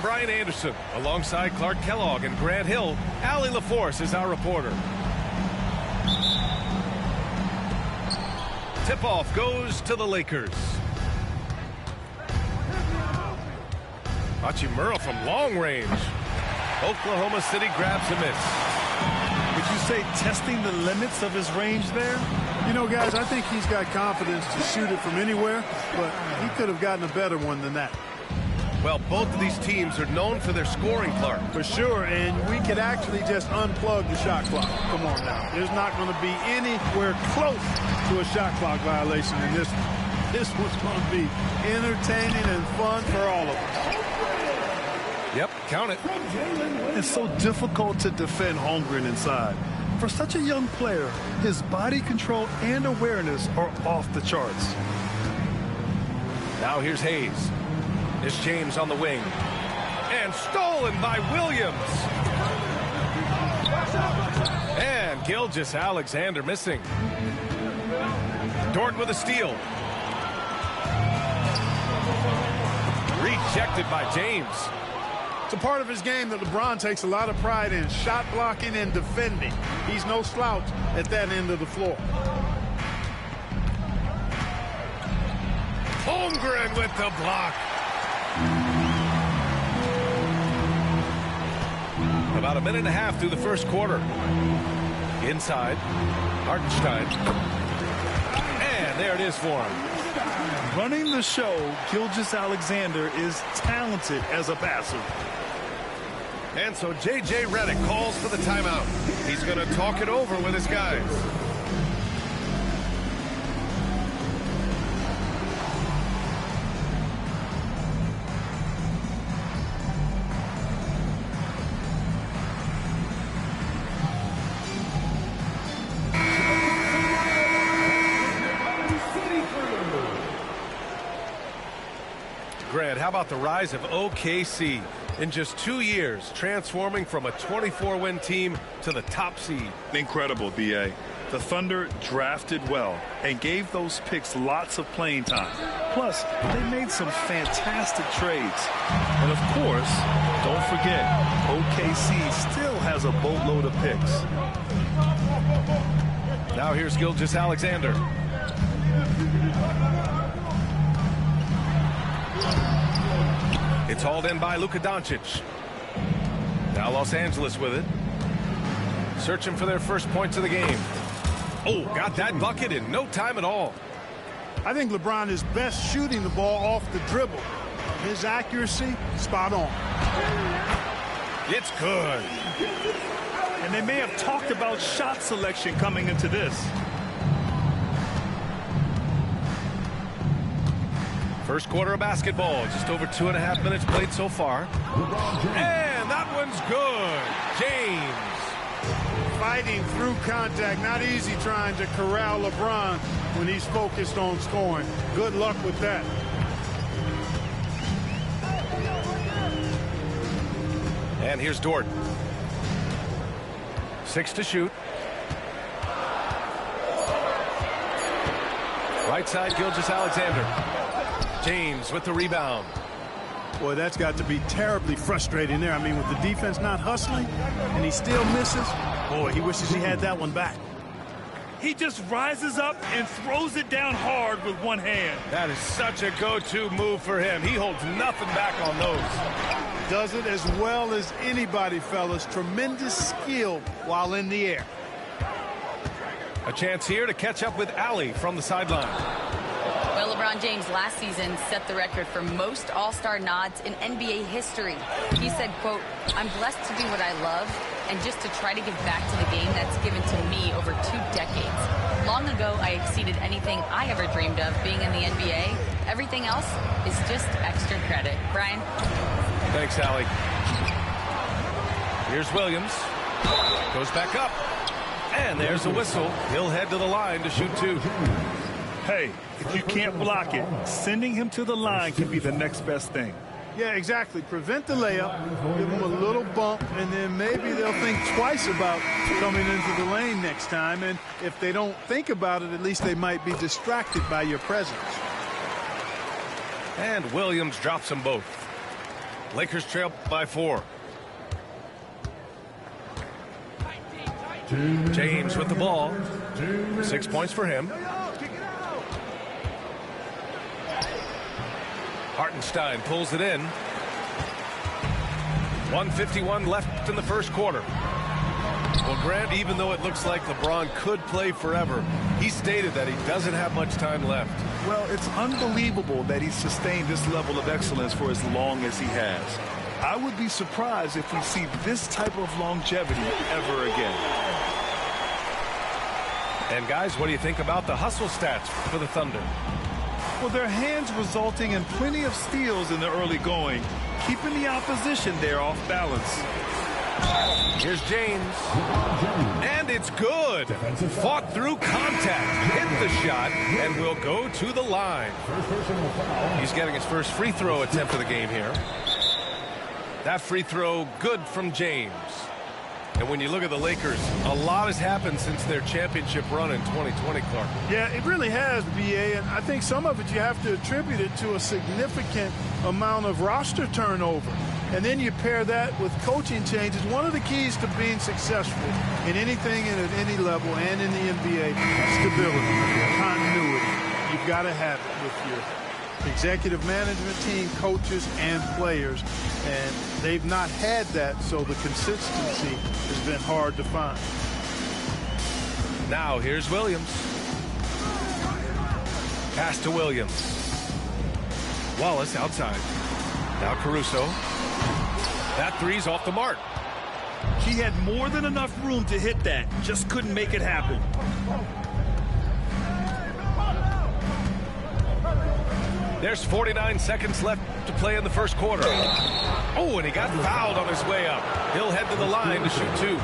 Brian Anderson, alongside Clark Kellogg and Grant Hill, Allie LaForce is our reporter. Tip-off goes to the Lakers. Hachimura from long range. Oklahoma City grabs a miss. Would you say testing the limits of his range there? You know, guys, I think he's got confidence to shoot it from anywhere, but he could have gotten a better one than that. Well, both of these teams are known for their scoring, Clark. For sure, and we could actually just unplug the shot clock. Come on now. There's not going to be anywhere close to a shot clock violation in this one. This one's going to be entertaining and fun for all of us. Yep, count it. It's so difficult to defend Holmgren inside. For such a young player, his body control and awareness are off the charts. Now here's Hayes. It's James on the wing. And stolen by Williams. And Gilgeous-Alexander missing. Dort with a steal. Rejected by James. It's a part of his game that LeBron takes a lot of pride in, shot blocking and defending. He's no slouch at that end of the floor. Holmgren with the block. About a minute and a half through the first quarter. Inside, Hartenstein. And there it is for him. Running the show, Gilgeous-Alexander is talented as a passer. And so J.J. Redick calls for the timeout. He's going to talk it over with his guys. Grant, how about the rise of OKC? In just 2 years, transforming from a 24-win team to the top seed. Incredible, B.A. The Thunder drafted well and gave those picks lots of playing time. Plus, they made some fantastic trades. And of course, don't forget, OKC still has a boatload of picks. Now here's Gilgeous-Alexander. It's hauled in by Luka Doncic. Now Los Angeles with it. Searching for their first points of the game. Oh, got that bucket in no time at all. I think LeBron is best shooting the ball off the dribble. His accuracy, spot on. It's good. And they may have talked about shot selection coming into this. First quarter of basketball, just over 2.5 minutes played so far. And that one's good. James. Fighting through contact, not easy trying to corral LeBron when he's focused on scoring. Good luck with that. And here's Dort. 6 to shoot. Right side, Gilgeous-Alexander. James with the rebound. Boy, that's got to be terribly frustrating there. I mean, with the defense not hustling and he still misses, boy, he wishes he had that one back. He just rises up and throws it down hard with one hand. That is such a go-to move for him. He holds nothing back on those. Does it as well as anybody, fellas. Tremendous skill while in the air. A chance here to catch up with Allie from the sideline. Well, LeBron James last season set the record for most All-Star nods in NBA history. He said, quote, "I'm blessed to do what I love and just to try to give back to the game that's given to me over 2 decades. Long ago, I exceeded anything I ever dreamed of being in the NBA. Everything else is just extra credit." Brian? Thanks, Allie. Here's Williams. Goes back up. And there's a whistle. He'll head to the line to shoot 2. Hey, if you can't block it, sending him to the line can be the next best thing. Yeah, exactly. Prevent the layup, give them a little bump, and then maybe they'll think twice about coming into the lane next time. And if they don't think about it, at least they might be distracted by your presence. And Williams drops them both. Lakers trail by 4. James with the ball. 6 points for him. Hartenstein pulls it in. 1:51 left in the first quarter. Well, Grant, even though it looks like LeBron could play forever, he stated that he doesn't have much time left. Well, it's unbelievable that he's sustained this level of excellence for as long as he has. I would be surprised if we see this type of longevity ever again. And guys, what do you think about the hustle stats for the Thunder? Well, their hands resulting in plenty of steals in the early going, keeping the opposition there off balance. Here's James. And it's good. Fought through contact, hit the shot, and will go to the line. He's getting his first free throw attempt of the game here. That free throw good from James. And when you look at the Lakers, a lot has happened since their championship run in 2020, Clark. Yeah, it really has, B.A., and I think some of it you have to attribute it to a significant amount of roster turnover. And then you pair that with coaching changes. One of the keys to being successful in anything and at any level and in the NBA, stability, continuity. You've got to have it with your executive management team, coaches, and players. And they've not had that, so the consistency has been hard to find. Now here's Williams. Pass to Williams. Wallace outside. Now Caruso. That three's off the mark. He had more than enough room to hit that, just couldn't make it happen. There's 49 seconds left to play in the first quarter. Oh, and he got fouled on his way up. He'll head to the line to shoot 2.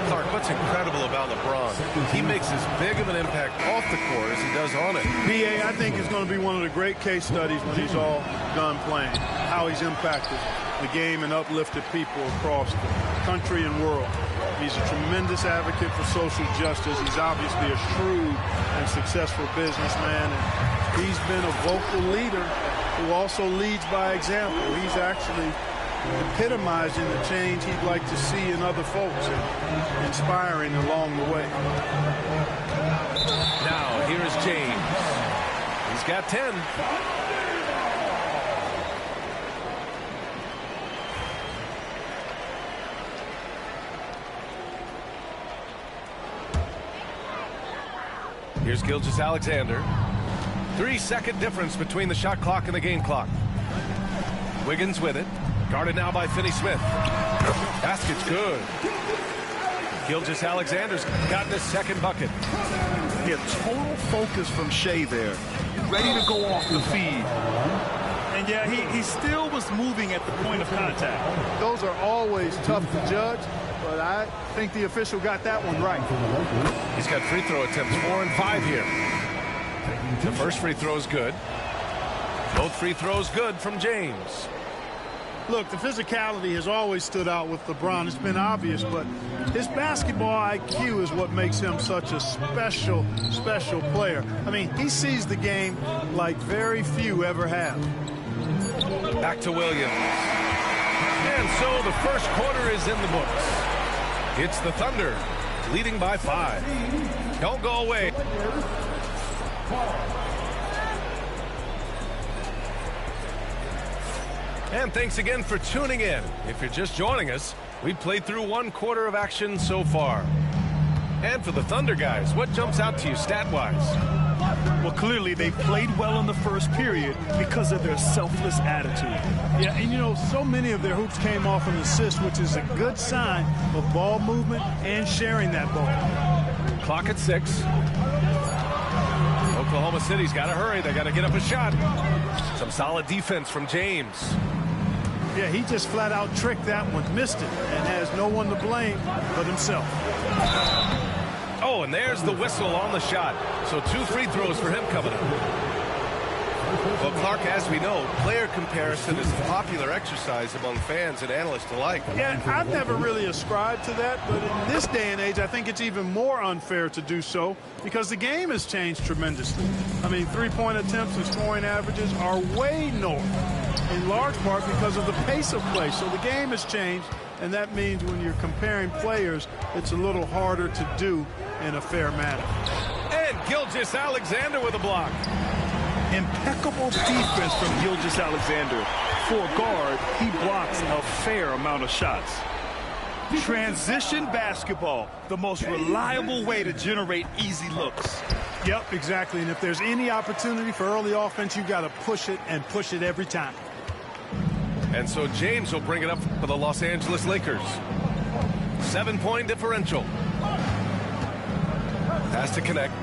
Clark, what's incredible about LeBron, he makes as big of an impact off the court as he does on it. B.A., I think it's going to be one of the great case studies when he's all done playing, how he's impacted the game and uplifted people across the country and world. He's a tremendous advocate for social justice. He's obviously a shrewd and successful businessman, and he's been a vocal leader who also leads by example. He's actually epitomizing the change he'd like to see in other folks and inspiring along the way. Now, here is James. He's got 10. Here's Gilgeous-Alexander. 3-second difference between the shot clock and the game clock. Wiggins with it. Guarded now by Finney-Smith. Basket's good. Gilgeous-Alexander's gotten his second bucket. Yeah, total focus from Shea there. Ready to go off the feed. And yeah, he still was moving at the point of contact. Those are always tough to judge, but I think the official got that one right. He's got free throw attempts 4 and 5 here. The first free throw is good. Both free throws good from James. Look, the physicality has always stood out with LeBron. It's been obvious, but his basketball IQ is what makes him such a special, special player. I mean, he sees the game like very few ever have. Back to Williams. And so the first quarter is in the books. It's the Thunder leading by 5. Don't go away. And thanks again for tuning in. If you're just joining us, we've played through 1 quarter of action so far. And for the Thunder guys, what jumps out to you stat-wise? Well, clearly they played well in the first period because of their selfless attitude. Yeah, and you know, so many of their hoops came off an assist, which is a good sign of ball movement and sharing that ball. Clock at 6. Oklahoma City's got to hurry. They got to get up a shot. Some solid defense from James. Yeah, he just flat out tricked that one, missed it, and has no one to blame but himself. Oh, and there's the whistle on the shot. So 2 free throws for him coming up. Well, Clark, as we know, player comparison is a popular exercise among fans and analysts alike. Yeah, I've never really ascribed to that, but in this day and age, I think it's even more unfair to do so because the game has changed tremendously. I mean, three-point attempts and scoring averages are way north, in large part because of the pace of play. So the game has changed, and that means when you're comparing players, it's a little harder to do in a fair manner. And Gilgeous-Alexander with a block. Impeccable defense from Gilgeous-Alexander. For a guard, he blocks a fair amount of shots. Transition basketball, the most reliable way to generate easy looks. Yep, exactly. And if there's any opportunity for early offense, you got to push it and push it every time. And so James will bring it up for the Los Angeles Lakers. 7-point differential. Has to connect.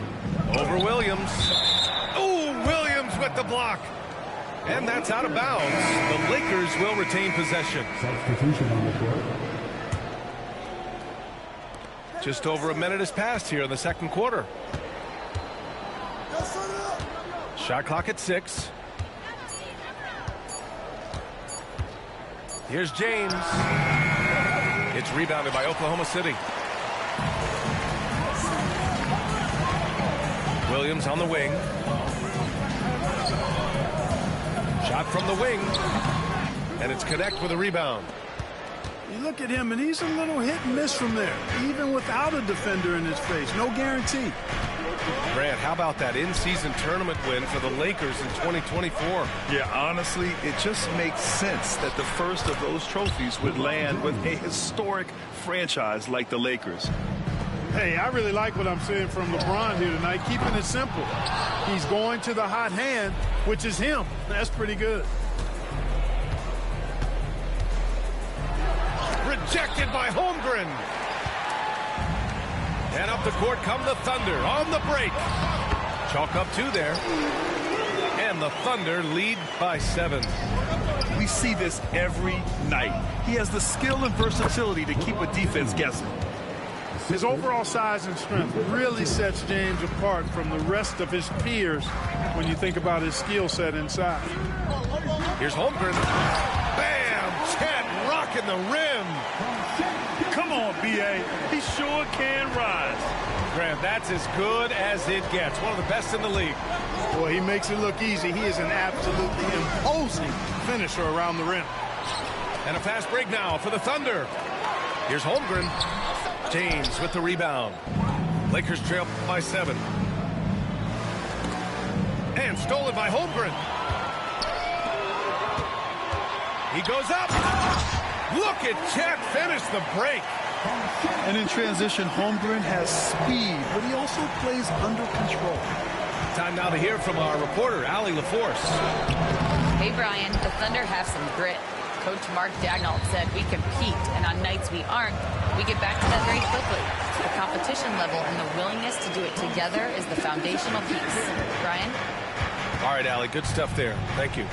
Over Williams. Oh, Williams with the block. And that's out of bounds. The Lakers will retain possession. Substitution on the court. Just over a minute has passed here in the second quarter. Shot clock at 6. Here's James. It's rebounded by Oklahoma City. Williams on the wing. Shot from the wing. And it's Connect with a rebound. You look at him, and he's a little hit and miss from there, even without a defender in his face. No guarantee. Grant, how about that in-season tournament win for the Lakers in 2024? Yeah, honestly, it just makes sense that the first of those trophies would land with a historic franchise like the Lakers. Hey, I really like what I'm seeing from LeBron here tonight, keeping it simple. He's going to the hot hand, which is him. That's pretty good. Rejected by Holmgren. And up the court come the Thunder on the break. Chalk up 2 there. And the Thunder lead by 7. We see this every night. He has the skill and versatility to keep a defense guessing. His overall size and strength really sets James apart from the rest of his peers when you think about his skill set inside. Here's Holmgren. Bam! Chet rocking the rim. Come on, B.A. He sure can rise. Grant, that's as good as it gets. One of the best in the league. Boy, he makes it look easy. He is an absolutely imposing finisher around the rim. And a fast break now for the Thunder. Here's Holmgren. James with the rebound. Lakers trail by 7. And stolen by Holmgren. He goes up. Look at Chet finish the break. And in transition, Holmgren has speed, but he also plays under control. Time now to hear from our reporter, Allie LaForce. Hey, Brian, the Thunder have some grit. Coach Mark Daigneault said we compete, and on nights we aren't, we get back to that very quickly. The competition level and the willingness to do it together is the foundational piece. Brian? All right, Allie, good stuff there. Thank you.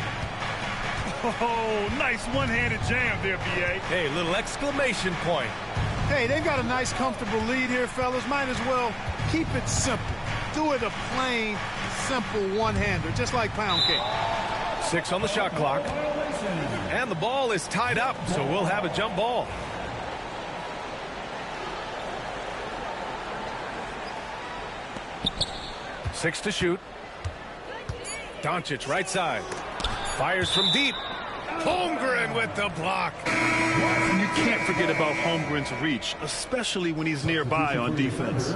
Oh, nice one-handed jam there, B.A. Hey, little exclamation point. Hey, they've got a nice, comfortable lead here, fellas. Might as well keep it simple. Do it a plain, simple one-hander, just like pound cake. 6 on the shot clock. And the ball is tied up, so we'll have a jump ball. Six to shoot. Doncic right side. Fires from deep. Holmgren with the block. You can't forget about Holmgren's reach, especially when he's nearby on defense.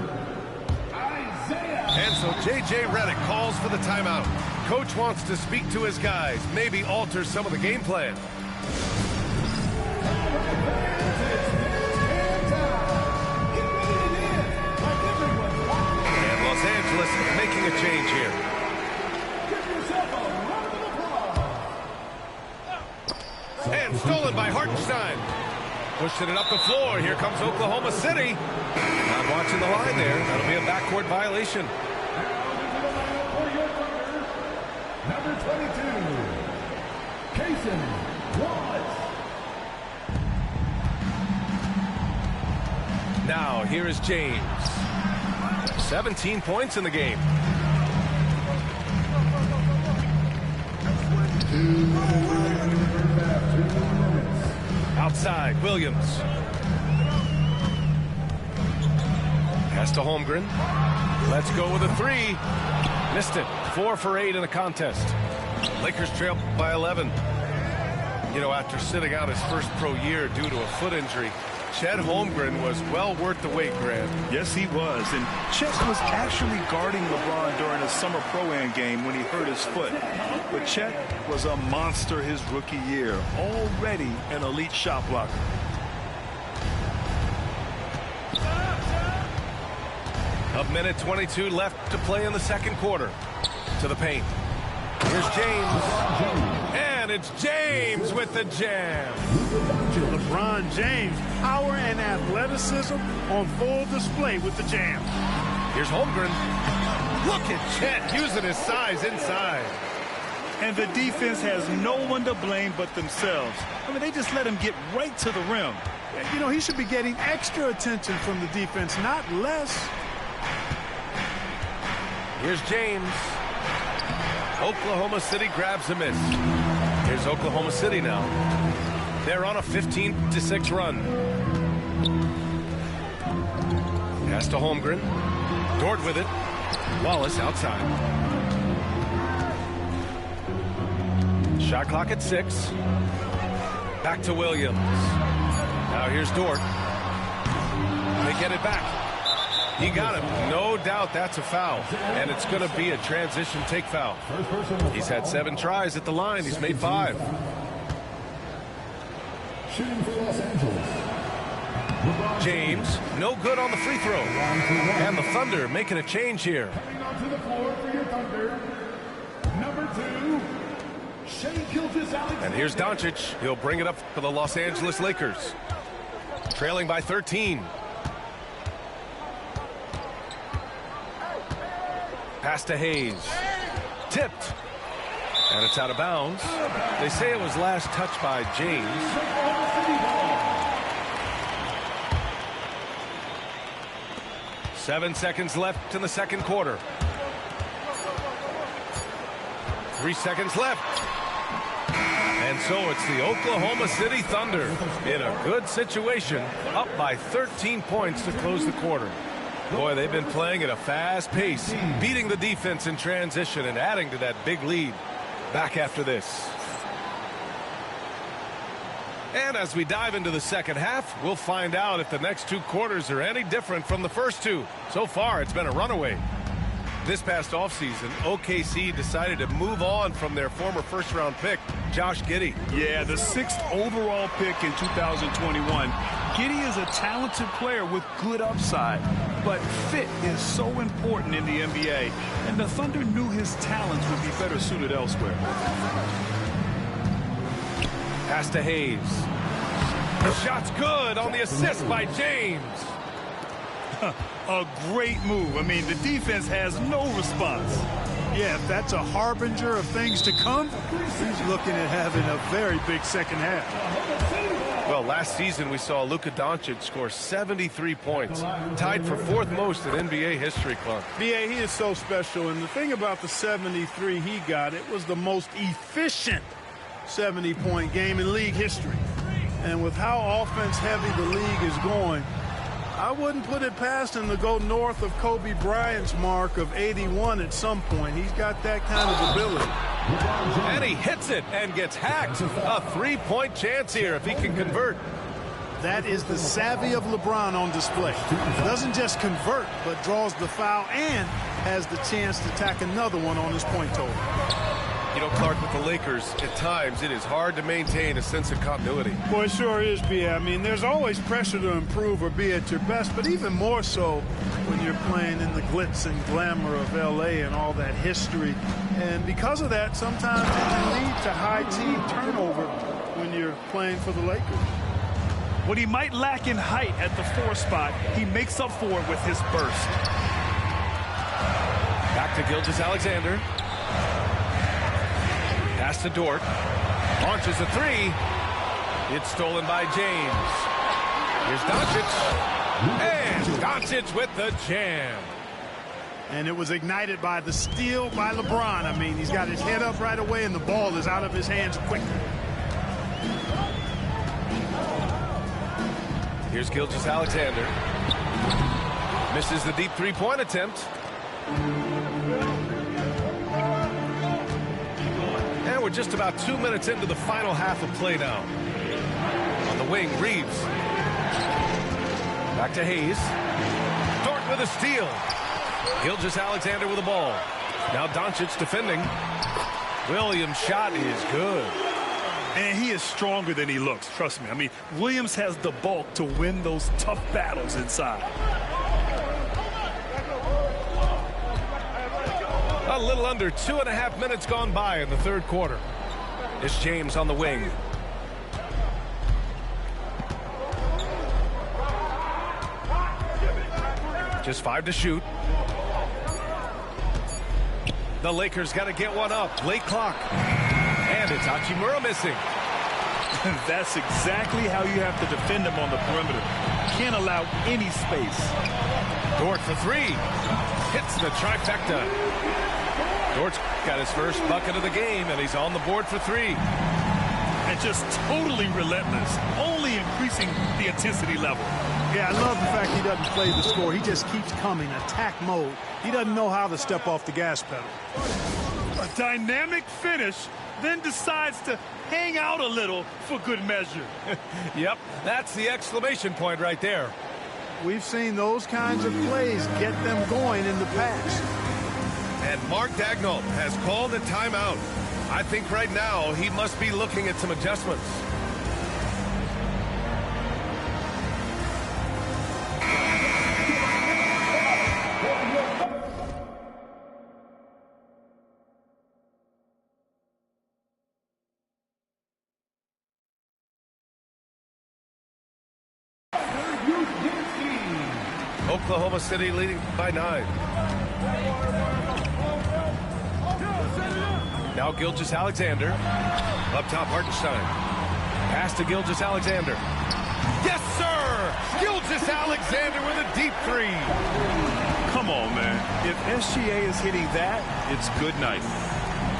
And so J.J. Redick calls for the timeout. Coach wants to speak to his guys, maybe alter some of the game plan. And Los Angeles making a change here. And stolen by Hartenstein. Pushing it up the floor. Here comes Oklahoma City. Not watching the line there. That'll be a backcourt violation. Number 22, Cason Wallace. Now, here is James. 17 points in the game. Outside, Williams. Pass to Holmgren. Let's go with a three. Missed it. 4 for 8 in the contest. Lakers trail by 11. You know, after sitting out his first pro year due to a foot injury, Chet Holmgren was well worth the wait, Grant. Yes, he was. And Chet was actually guarding LeBron during a summer Pro-Am game when he hurt his foot. But Chet was a monster his rookie year, already an elite shot blocker. A minute 22 left to play in the second quarter. To the paint. Here's James. And it's James with the jam. LeBron James, power and athleticism on full display with the jam. Here's Holmgren. Look at Chet using his size inside. And the defense has no one to blame but themselves. I mean, they just let him get right to the rim. You know, he should be getting extra attention from the defense, not less. Here's James. Oklahoma City grabs a miss. Here's Oklahoma City now. They're on a 15-6 run. Pass to Holmgren. Dort with it. Wallace outside. Shot clock at 6. Back to Williams. Now here's Dort. They get it back. He got him. No doubt that's a foul. And it's going to be a transition take foul. He's had 7 tries at the line. He's made 5. Shooting for Los Angeles. James, no good on the free throw. And the Thunder making a change here. Coming onto the floor for your Thunder. Number 2, Shai Gilgeous-Alexander. And here's Doncic. He'll bring it up for the Los Angeles Lakers. Trailing by 13. Pass to Hayes. Tipped. And it's out of bounds. They say it was last touched by James. Seven seconds left in the second quarter. 3 seconds left. And so it's the Oklahoma City Thunder in a good situation, up by 13 points to close the quarter. Boy, they've been playing at a fast pace, beating the defense in transition and adding to that big lead. Back after this. And as we dive into the second half, we'll find out if the next 2 quarters are any different from the first 2. So far, it's been a runaway. This past offseason, OKC decided to move on from their former first-round pick, Josh Giddey. Yeah, the 6th overall pick in 2021. Giddey is a talented player with good upside, but fit is so important in the NBA, and the Thunder knew his talents would be better suited elsewhere. Pass to Hayes. The shot's good on the assist by James. A great move. I mean, the defense has no response. Yeah, if that's a harbinger of things to come, he's looking at having a very big second half. Well, last season we saw Luka Doncic score 73 points, tied for 4th most in NBA history, Clark. B.A., he is so special, and the thing about the 73 he got, it was the most efficient 70-point game in league history. And with how offense-heavy the league is going, I wouldn't put it past him to go north of Kobe Bryant's mark of 81 at some point. He's got that kind of ability. And he hits it and gets hacked. A 3-point chance here if he can convert. That is the savvy of LeBron on display. Doesn't just convert, but draws the foul and has the chance to tack another one on his point total. You know, Clark, with the Lakers, at times it is hard to maintain a sense of continuity. Boy, it sure is, B.A. I mean, there's always pressure to improve or be at your best, but even more so when you're playing in the glitz and glamour of L.A. and all that history. And because of that, sometimes it can lead to high team turnover when you're playing for the Lakers. What he might lack in height at the 4 spot, he makes up for it with his burst. Back to Gilgeous-Alexander. Pass to Dort. Launches a 3. It's stolen by James. Here's Doncic. And Doncic with the jam. And it was ignited by the steal by LeBron. I mean, he's got his head up right away, and the ball is out of his hands quickly. Here's Gilgeous-Alexander. Misses the deep 3-point attempt. And we're just about 2 minutes into the final half of play now. On the wing, Reeves. Back to Hayes. Dort with a steal. Gilgeous-Alexander with the ball. Now Doncic defending. Williams' shot is good. And he is stronger than he looks, trust me. I mean, Williams has the bulk to win those tough battles inside. A little under 2.5 minutes gone by in the 3rd quarter. It's James on the wing. Just 5 to shoot. The Lakers got to get one up. Late clock. And it's Hachimura missing. That's exactly how you have to defend him on the perimeter. Can't allow any space. Dort for 3. Hits the trifecta. Dort's got his first bucket of the game, and he's on the board for 3. And just totally relentless, only increasing the intensity level. Yeah, I love the fact he doesn't play the score. He just keeps coming, attack mode. He doesn't know how to step off the gas pedal. A dynamic finish, then decides to hang out a little for good measure. Yep, that's the exclamation point right there. We've seen those kinds of plays get them going in the past. And Mark Daigneault has called a timeout. I think right now he must be looking at some adjustments. Oklahoma City leading by 9. Now Gilgeous-Alexander. Up top, Hartenstein. Pass to Gilgeous-Alexander. Yes, sir! Gilgeous-Alexander with a deep 3. Come on, man. If SGA is hitting that, it's good night.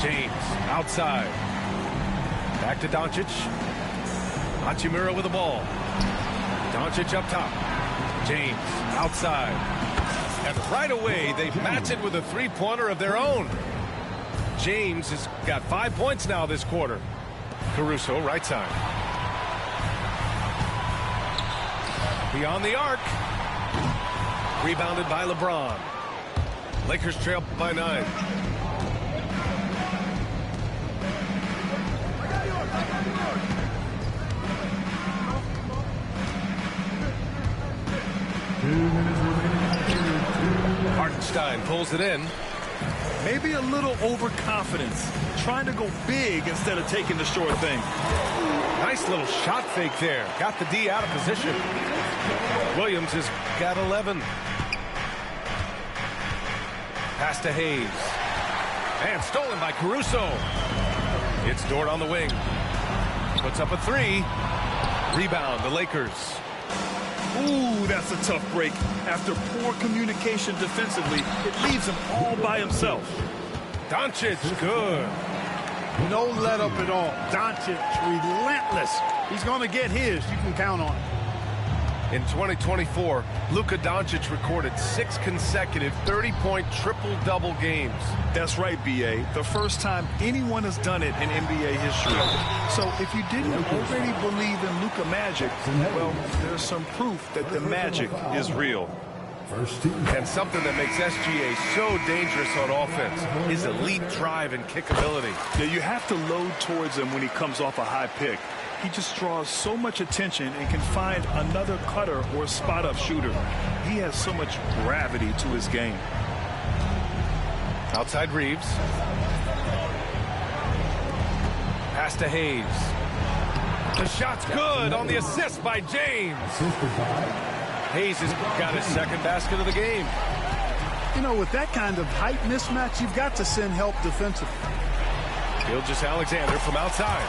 James outside. Back to Doncic. Hachimura with the ball. Doncic up top. James outside. And right away, they match it with a 3-pointer of their own. James has got 5 points now this quarter. Caruso, right side. Beyond the arc. Rebounded by LeBron. Lakers trail by 9. Hartenstein pulls it in. Maybe a little overconfidence trying to go big instead of taking the short thing. Nice little shot fake there. Got the D out of position. Williams has got 11. Pass to Hayes. And stolen by Caruso. It's Dort on the wing. Puts up a three. Rebound, the Lakers. Ooh, that's a tough break. After poor communication defensively, it leaves him all by himself. Doncic, good. No let up at all. Doncic, relentless. He's going to get his. You can count on it. In 2024, Luka Doncic recorded 6 consecutive 30-point triple-double games. That's right, B.A. The first time anyone has done it in NBA history. So if you didn't already believe in Luka Magic, well, there's some proof that the magic is real. And something that makes SGA so dangerous on offense is elite drive and kick ability. Yeah, you have to load towards him when he comes off a high pick. He just draws so much attention and can find another cutter or spot-up shooter. He has so much gravity to his game. Outside Reeves. Pass to Hayes. The shot's good on the assist by James. Hayes has got his second basket of the game. You know, with that kind of height mismatch, you've got to send help defensively. Gilgeous-Alexander from outside.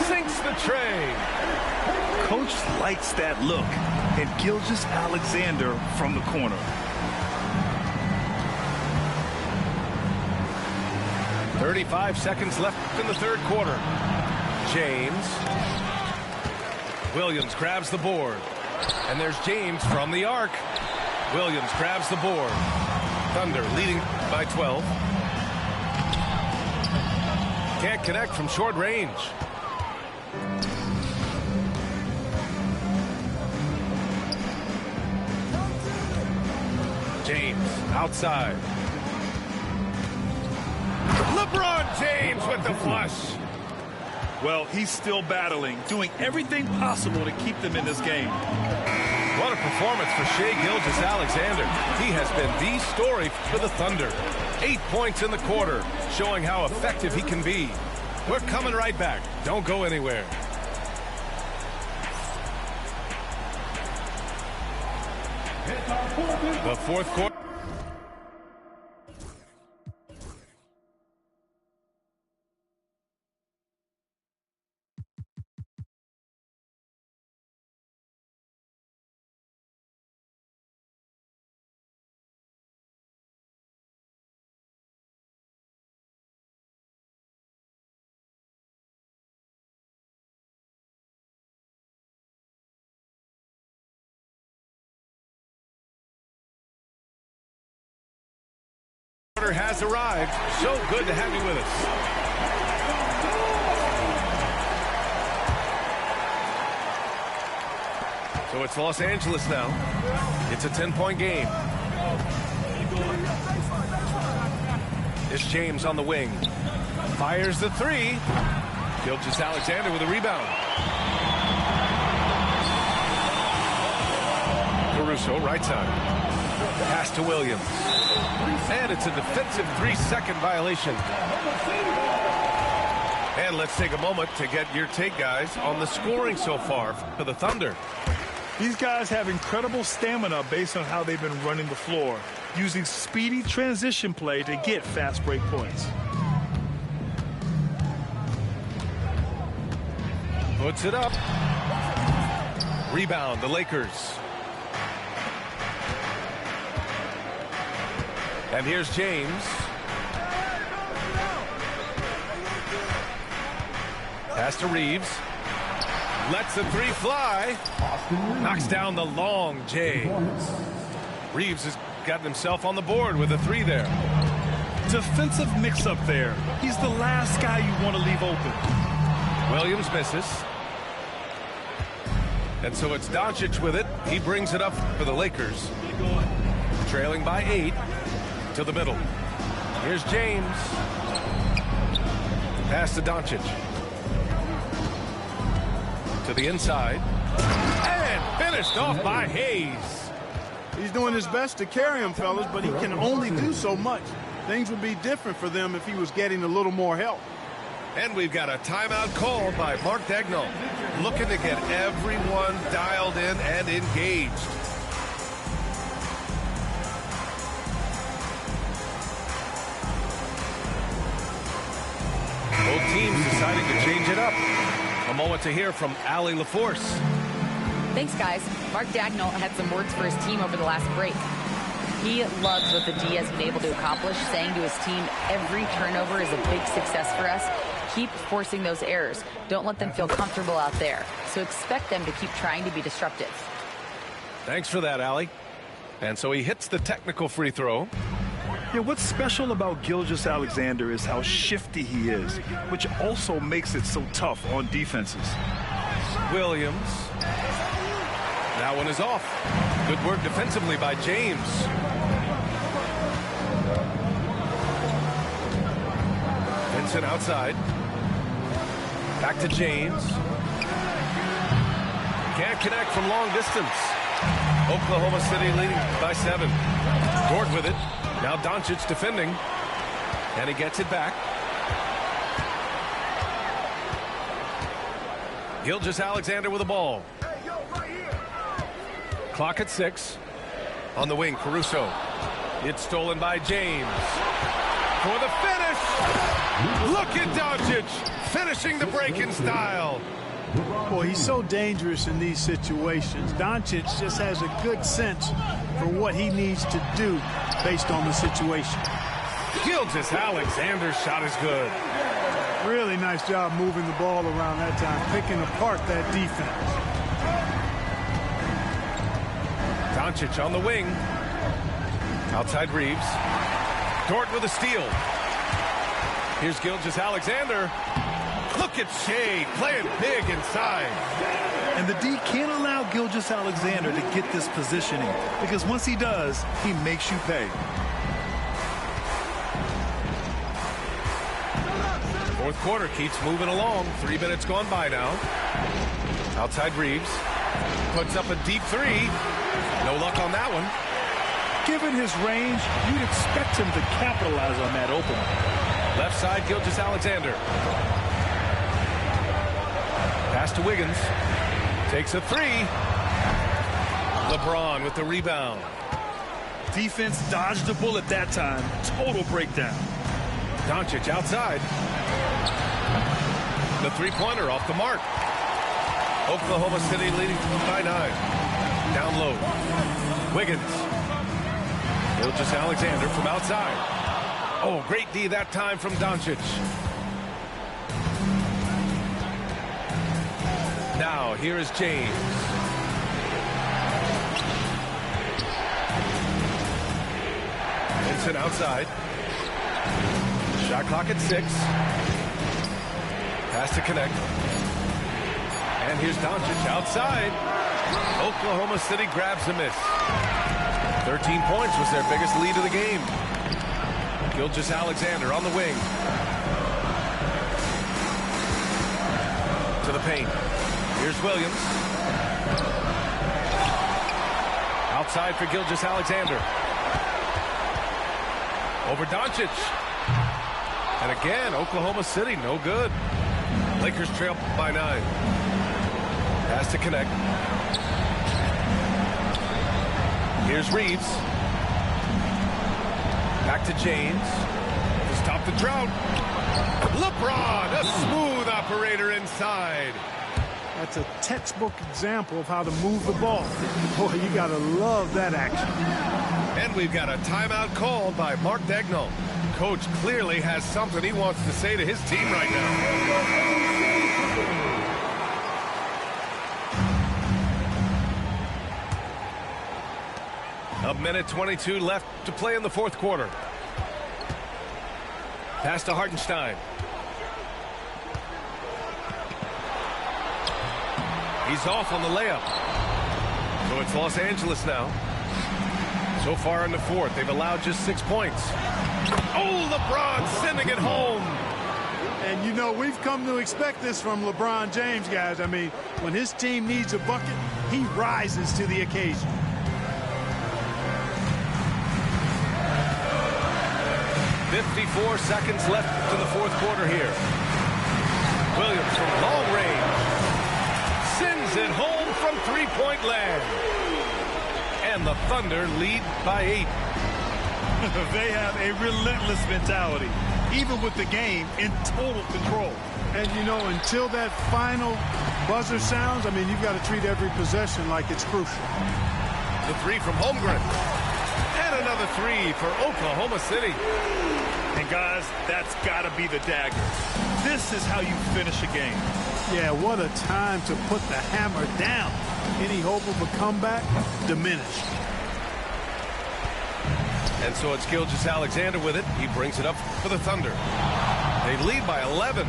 Sinks the tray. Coach likes that look. And Gilgeous-Alexander from the corner. .35 seconds left in the third quarter. James. Williams grabs the board. And there's James from the arc. Williams grabs the board. Thunder leading by 12. Can't connect from short range. James outside. LeBron James with the flush. Well, he's still battling, doing everything possible to keep them in this game. What a performance for Shai Gilgeous-Alexander. He has been the story for the Thunder. 8 points in the quarter, showing how effective he can be. We're coming right back. Don't go anywhere. The fourth quarter. Has arrived. So good to have you with us. So it's Los Angeles now. It's a 10-point game. It's James on the wing. Fires the three. Gilgeous-Alexander with a rebound. Caruso, right side. Pass to Williams. And it's a defensive 3-second violation. And let's take a moment to get your take, guys, on the scoring so far for the Thunder. These guys have incredible stamina based on how they've been running the floor, using speedy transition play to get fast break points. Puts it up. Rebound, the Lakers. And here's James. Pass to Reeves. Lets the three fly. Knocks down the long James. Reeves has gotten himself on the board with a three there. Defensive mix-up there. He's the last guy you want to leave open. Williams misses. And so it's Doncic with it. He brings it up for the Lakers. Trailing by 8. To the middle. Here's James. Pass to Doncic. To the inside. And finished off by Hayes. He's doing his best to carry him, fellas, but he can only do so much. Things would be different for them if he was getting a little more help. And we've got a timeout called by Mark Daigneault, looking to get everyone dialed in and engaged. Both teams deciding to change it up. A moment to hear from Allie LaForce. Thanks, guys. Mark Daigneault had some words for his team over the last break. He loves what the D has been able to accomplish, saying to his team, every turnover is a big success for us. Keep forcing those errors. Don't let them feel comfortable out there. So expect them to keep trying to be disruptive. Thanks for that, Allie. And so he hits the technical free throw. Yeah, what's special about Gilgeous-Alexander is how shifty he is, which also makes it so tough on defenses. Williams. That one is off. Good work defensively by James. Vincent outside. Back to James. Can't connect from long distance. Oklahoma City leading by 7. Dort with it. Now Doncic defending. And he gets it back. Gilgeous-Alexander with the ball. Clock at 6. On the wing, Caruso. It's stolen by James. For the finish. Look at Doncic finishing the break in style. Boy, he's so dangerous in these situations. Doncic just has a good sense for what he needs to do based on the situation. Gilgeous-Alexander's shot is good. Really nice job moving the ball around that time, picking apart that defense. Doncic on the wing. Outside Reeves. Dort with a steal. Here's Gilgeous-Alexander. Look at Shea playing big inside. And the D can't allow Gilgeous-Alexander to get this positioning, because once he does, he makes you pay. Fourth quarter keeps moving along. 3 minutes gone by now. Outside Reeves. Puts up a deep three. No luck on that one. Given his range, you'd expect him to capitalize on that opening. Left side, Gilgeous-Alexander. Pass to Wiggins. Takes a three. LeBron with the rebound. Defense dodged a bullet that time. Total breakdown. Doncic outside. The three-pointer off the mark. Oklahoma City leading by 9. Down low. Wiggins. Gilgeous-Alexander from outside. Oh, great D that time from Doncic. Now, here is James. Vincent outside. Shot clock at 6. Pass to connect. And here's Doncic outside. Oklahoma City grabs a miss. 13 points was their biggest lead of the game. Gilgeous-Alexander on the wing. To the paint. Here's Williams. Outside for Gilgeous-Alexander. Over Doncic. And again, Oklahoma City, no good. Lakers trail by 9. Has to connect. Here's Reeves. Back to James. To stop the drought. LeBron, a smooth operator inside. That's a textbook example of how to move the ball. Boy, you got to love that action. And we've got a timeout called by Mark Daigneault. Coach clearly has something he wants to say to his team right now. A minute 22 left to play in the fourth quarter. Pass to Hartenstein. He's off on the layup. So it's Los Angeles now. So far in the fourth, they've allowed just 6 points. Oh, LeBron sending it home. And, you know, we've come to expect this from LeBron James, guys. I mean, when his team needs a bucket, he rises to the occasion. 54 seconds left in the fourth quarter here. Williams from long range. Sends it home from three-point land. And the Thunder lead by 8. They have a relentless mentality, even with the game in total control. And, you know, until that final buzzer sounds, I mean, you've got to treat every possession like it's crucial. The three from Holmgren. And another three for Oklahoma City. And, guys, that's got to be the dagger. This is how you finish a game. Yeah, what a time to put the hammer down. Any hope of a comeback diminished. And so it's Gilgeous-Alexander with it. He brings it up for the Thunder. They lead by 11.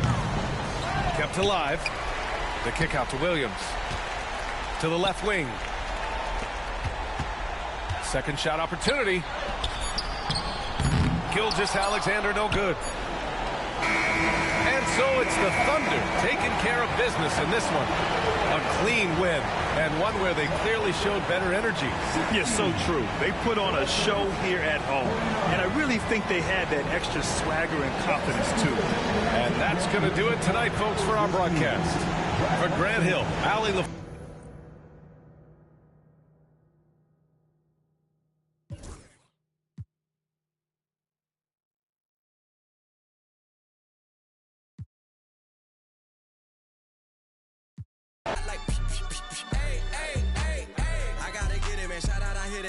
Kept alive. The kick out to Williams. To the left wing. Second shot opportunity. Gilgeous-Alexander no good. And so it's the Thunder taking care of business in this one. A clean win, and one where they clearly showed better energy. Yeah, so true. They put on a show here at home, and I really think they had that extra swagger and confidence, too. And that's going to do it tonight, folks, for our broadcast. For Grant Hill, Allie LaFleur.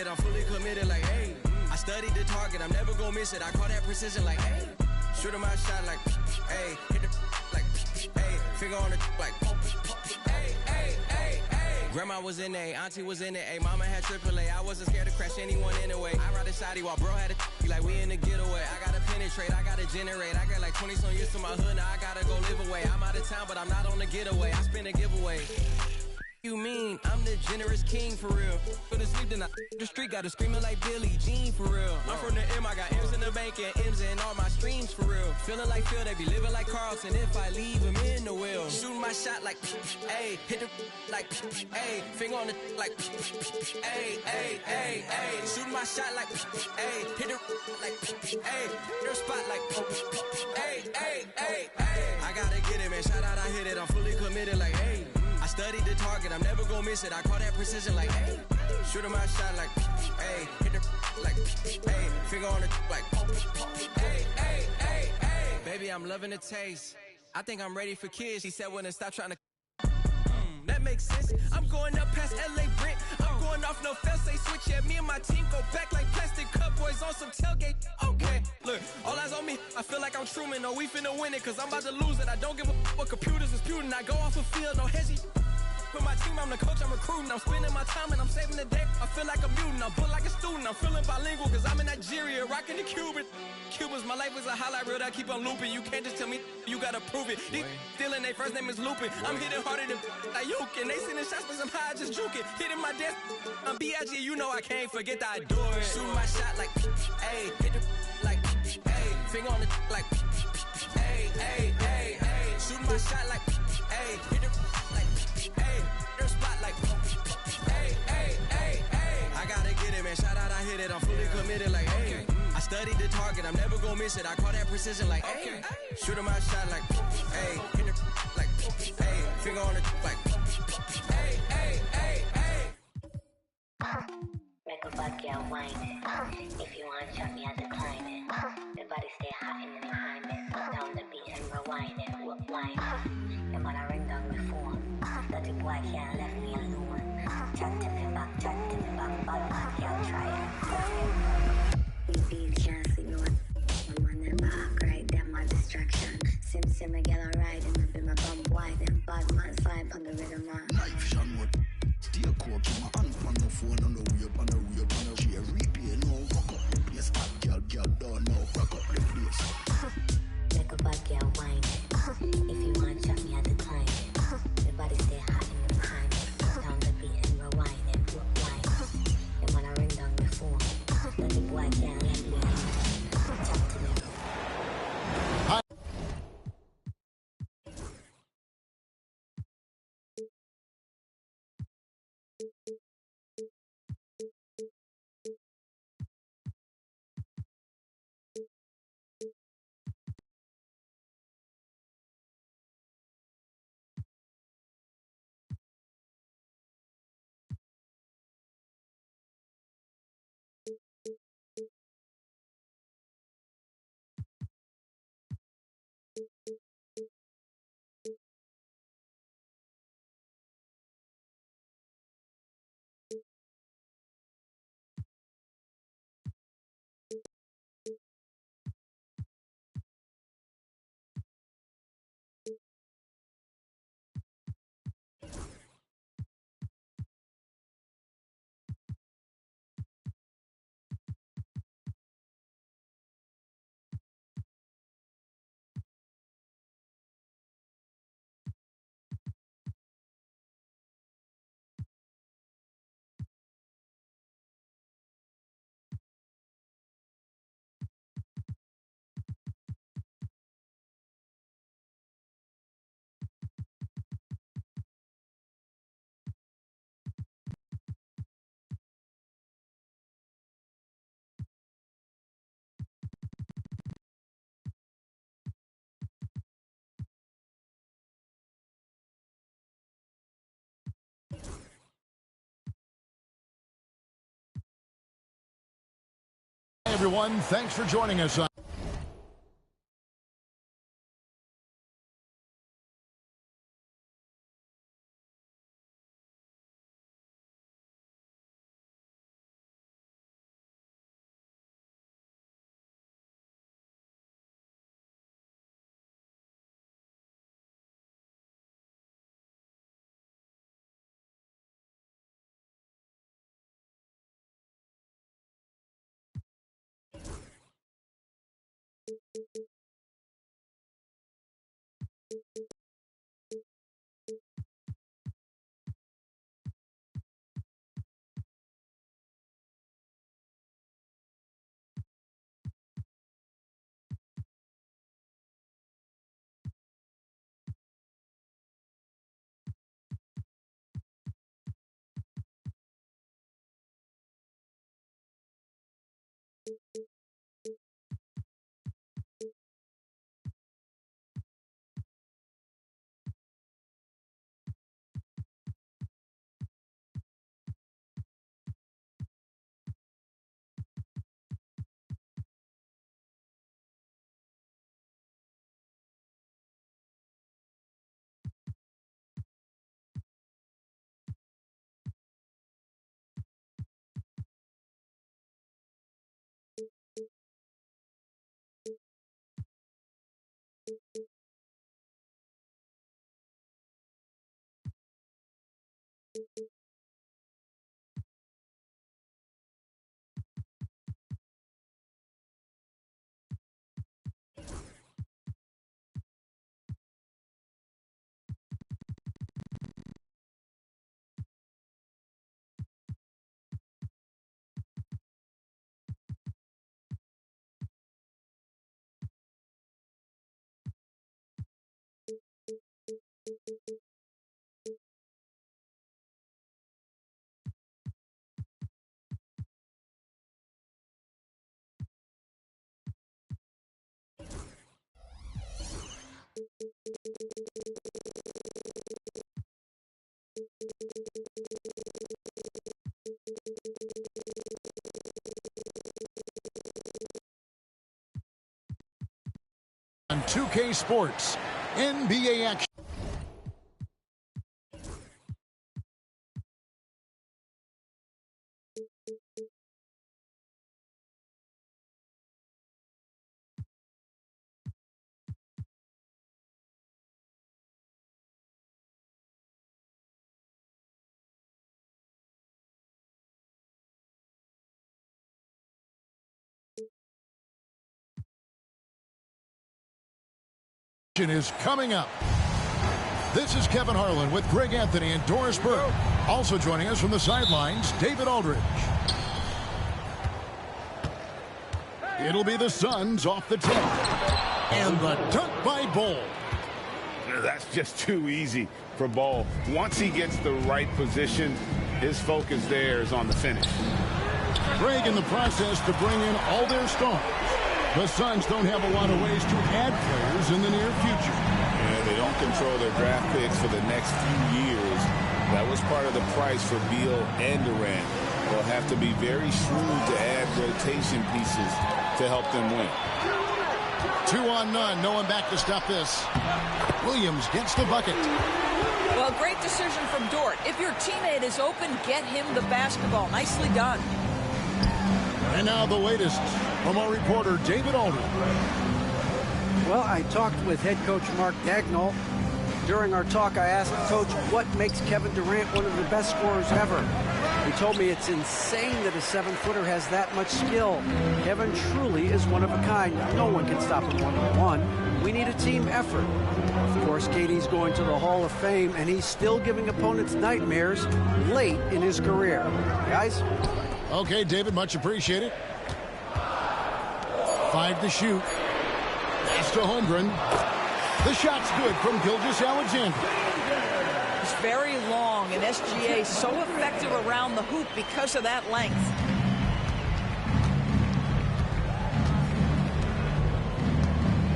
I'm fully committed like, hey, I studied the target, I'm never gonna miss it. I call that precision like, hey, shoot him my shot like, hey, hit the like, hey, finger on the like, hey, hey, hey, hey. Grandma was in A, auntie was in A, mama had AAA. I wasn't scared to crash anyone anyway. I ride a shotty while bro had a like we in the getaway. I gotta penetrate, I gotta generate. I got like 20 some years to my hood, now I gotta go live away. I'm out of town, but I'm not on the getaway. I spin a giveaway. You mean I'm the generous king for real? Put to sleep tonight. The street got to screaming like Billie Jean for real. I'm from the M, I got M's in the bank and M's in all my streams for real. Feeling like Phil, they be living like Carlton if I leave him in the wheel. Shooting my shot like, hey, hit the like, hey, finger on the like, hey, hey, hey, hey. Shooting my shot like, hey, hit the like, hey, their spot like, hey, hey, hey, hey. I gotta get it, man. Shout out, I hit it. I'm fully committed like, hey. I studied the target, I'm never gonna miss it. I call that precision like, hey, shoot him my shot like, hey, hit the like, hey, finger on the like, hey, hey, hey, hey. Baby, I'm loving the taste. I think I'm ready for kids. She said when to stop trying to. That makes sense. I'm going up past LA Brent. I'm going off no fence, they switch. Yeah, me and my team go back like plastic cup boys on some tailgate. Okay, look, all eyes on me. I feel like I'm Truman. No, we finna win it, cause I'm about to lose it. I don't give a what computers is putin'. I go off the field, no hezzy. For my team, I'm the coach, I'm recruiting. I'm spending my time and I'm saving the day. I feel like a mutant, I'm built like a student. I'm feeling bilingual cause I'm in Nigeria, rocking the Cuban. Cubans, my life is a highlight reel that keep on looping. You can't just tell me, you gotta prove it. These stealing, their first name is Lupin. I'm hitting harder than Ayuk, and they sending shots but I'm high, just juke it. Hitting my desk, I'm B.I.G., you know I can't forget that I do it. Shooting my shot like, hey, hit the like, hey, finger on the like, hey, hey, hey, hey. Shooting my shot like, hey, hit the like, hey, their spot like, hey, hey, hey, hey. I gotta get it, man. Shout out, I hit it. I'm fully committed like, hey. I studied the target, I'm never gonna miss it. I call that precision like, hey, shoot him my shot like, hey, hit the like, hey, finger on the like, hey, hey, hey, hey. Make a bad girl whine it. If you want to chop me, I decline it. The body stay hot in the climate. Put down the beat and rewind it. Rewind it. Your mother ring down the phone. That the boy can't left me alone. Chat to me back, bad man can't try it. You beat can't see no one. My man them back, right? Them my distraction. Sim, I get a ride and I be my bum wide. Them bad man vibe on the rhythm man. Night vision would stay cool, keep my hand on the phone, on the way, on the way, on the share replay, no, rock up the place, hot girl, don't know, rock up the place. Make a bad girl whine it. If you want to chop me, I decline it. The body stay hot in the time. Put down the beat and rewind it. Rewind it. Your man ring down the phone. That the boy can't let me alone. Chat to me. everyone. Thanks for joining us on on 2K Sports NBA action. Is coming up. This is Kevin Harlan with Greg Anthony and Doris Burke. Also joining us from the sidelines, David Aldridge. It'll be the Suns off the tip. And the dunk by Ball. That's just too easy for Ball. Once he gets the right position, his focus there is on the finish. Greg in the process to bring in all their stars. The Suns don't have a lot of ways to add players in the near future. Yeah, they don't control their draft picks for the next few years. That was part of the price for Beal and Durant. They'll have to be very shrewd to add rotation pieces to help them win. 2 on none. No one back to stop this. Williams gets the bucket. Well, great decision from Dort. If your teammate is open, get him the basketball. Nicely done. And now the latest from our reporter, David Aldridge. Well, I talked with head coach Mark Dagnall. During our talk, I asked Coach what makes Kevin Durant one of the best scorers ever. He told me it's insane that a 7-footer has that much skill. Kevin truly is one of a kind. No one can stop him one-on-one. We need a team effort. Of course, KD's going to the Hall of Fame, and he's still giving opponents nightmares late in his career. Guys? Okay, David, much appreciated. 5 to shoot. Pass to Holmgren. The shot's good from Gilgeous-Alexander. It's very long, and SGA so effective around the hoop because of that length.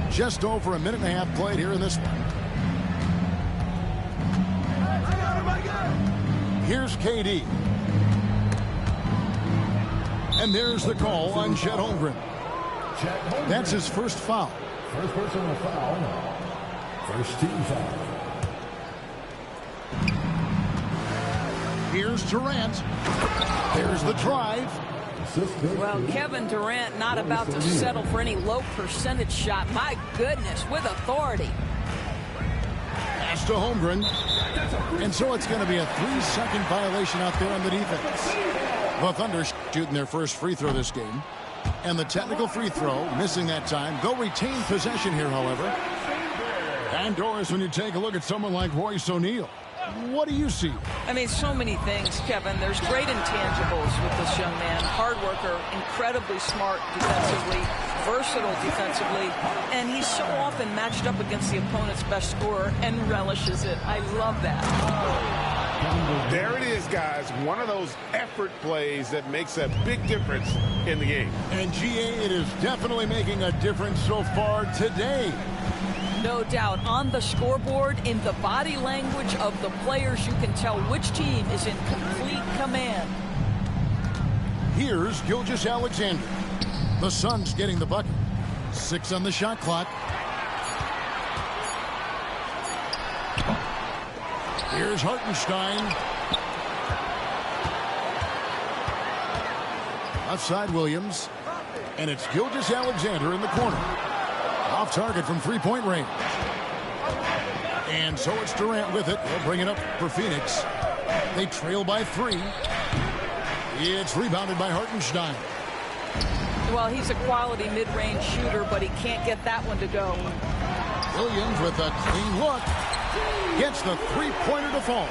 Just over a minute and a half played here in this one. Here's KD. And there's the call on Chet Holmgren. That's his first foul. First personal foul. First team foul. Here's Durant. There's the drive. Well, Kevin Durant not about to settle for any low percentage shot. My goodness, with authority. Pass to Holmgren. And so it's going to be a 3-second violation out there on the defense. The Thunder shooting their first free throw this game. And the technical free throw, missing that time. They'll retain possession here, however. And Doris, when you take a look at someone like Royce O'Neal, what do you see? I mean, so many things, Kevin. There's great intangibles with this young man. Hard worker, incredibly smart defensively, versatile defensively, and he's so often matched up against the opponent's best scorer and relishes it. I love that. There it is, guys. One of those effort plays that makes a big difference in the game. And GA, it is definitely making a difference so far today. No doubt. On the scoreboard, in the body language of the players, you can tell which team is in complete command. Here's Gilgeous-Alexander. The Suns getting the bucket. 6 on the shot clock. Here's Hartenstein. Left side Williams. And it's Gilgeous-Alexander in the corner. Off target from three-point range. And so it's Durant with it. They'll bring it up for Phoenix. They trail by 3. It's rebounded by Hartenstein. Well, he's a quality mid-range shooter, but he can't get that one to go. Williams with a clean look. Gets the three-pointer to fall.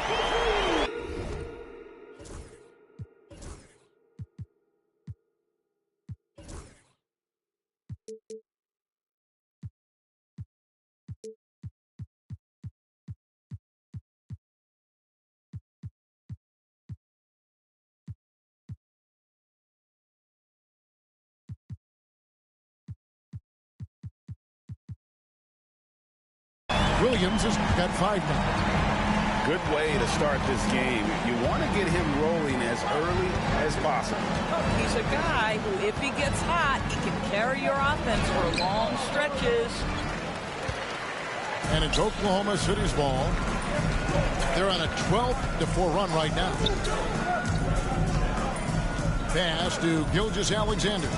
Williams has got 5 now. Good way to start this game. You want to get him rolling as early as possible. He's a guy who, if he gets hot, he can carry your offense for long stretches. And it's Oklahoma City's ball. They're on a 12-4 run right now. Pass to Gilgeous-Alexander.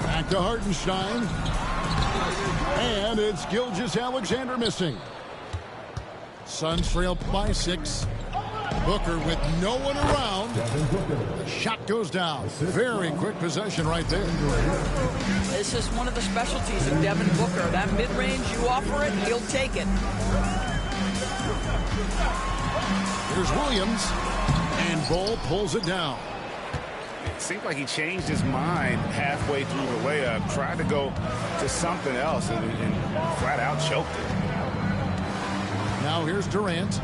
Back to Hartenstein. And it's Gilgeous-Alexander missing. Suns trail by 6. Booker with no one around. The shot goes down. Very quick possession right there. This is one of the specialties of Devin Booker. That mid-range, you offer it, he'll take it. Here's Williams. And Bol pulls it down. It seemed like he changed his mind halfway through the layup, tried to go to something else, and flat out choked it. Now here's Durant.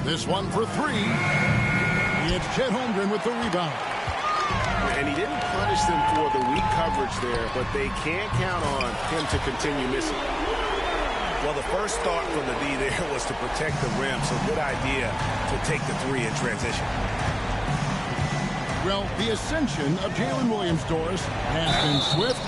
This one for 3. It's Chet Holmgren with the rebound. And he didn't punish them for the weak coverage there, but they can't count on him to continue missing. Well, the first thought from the D there was to protect the rim, so good idea to take the 3 in transition. Well, the ascension of Jalen Williams, Doris, has been swift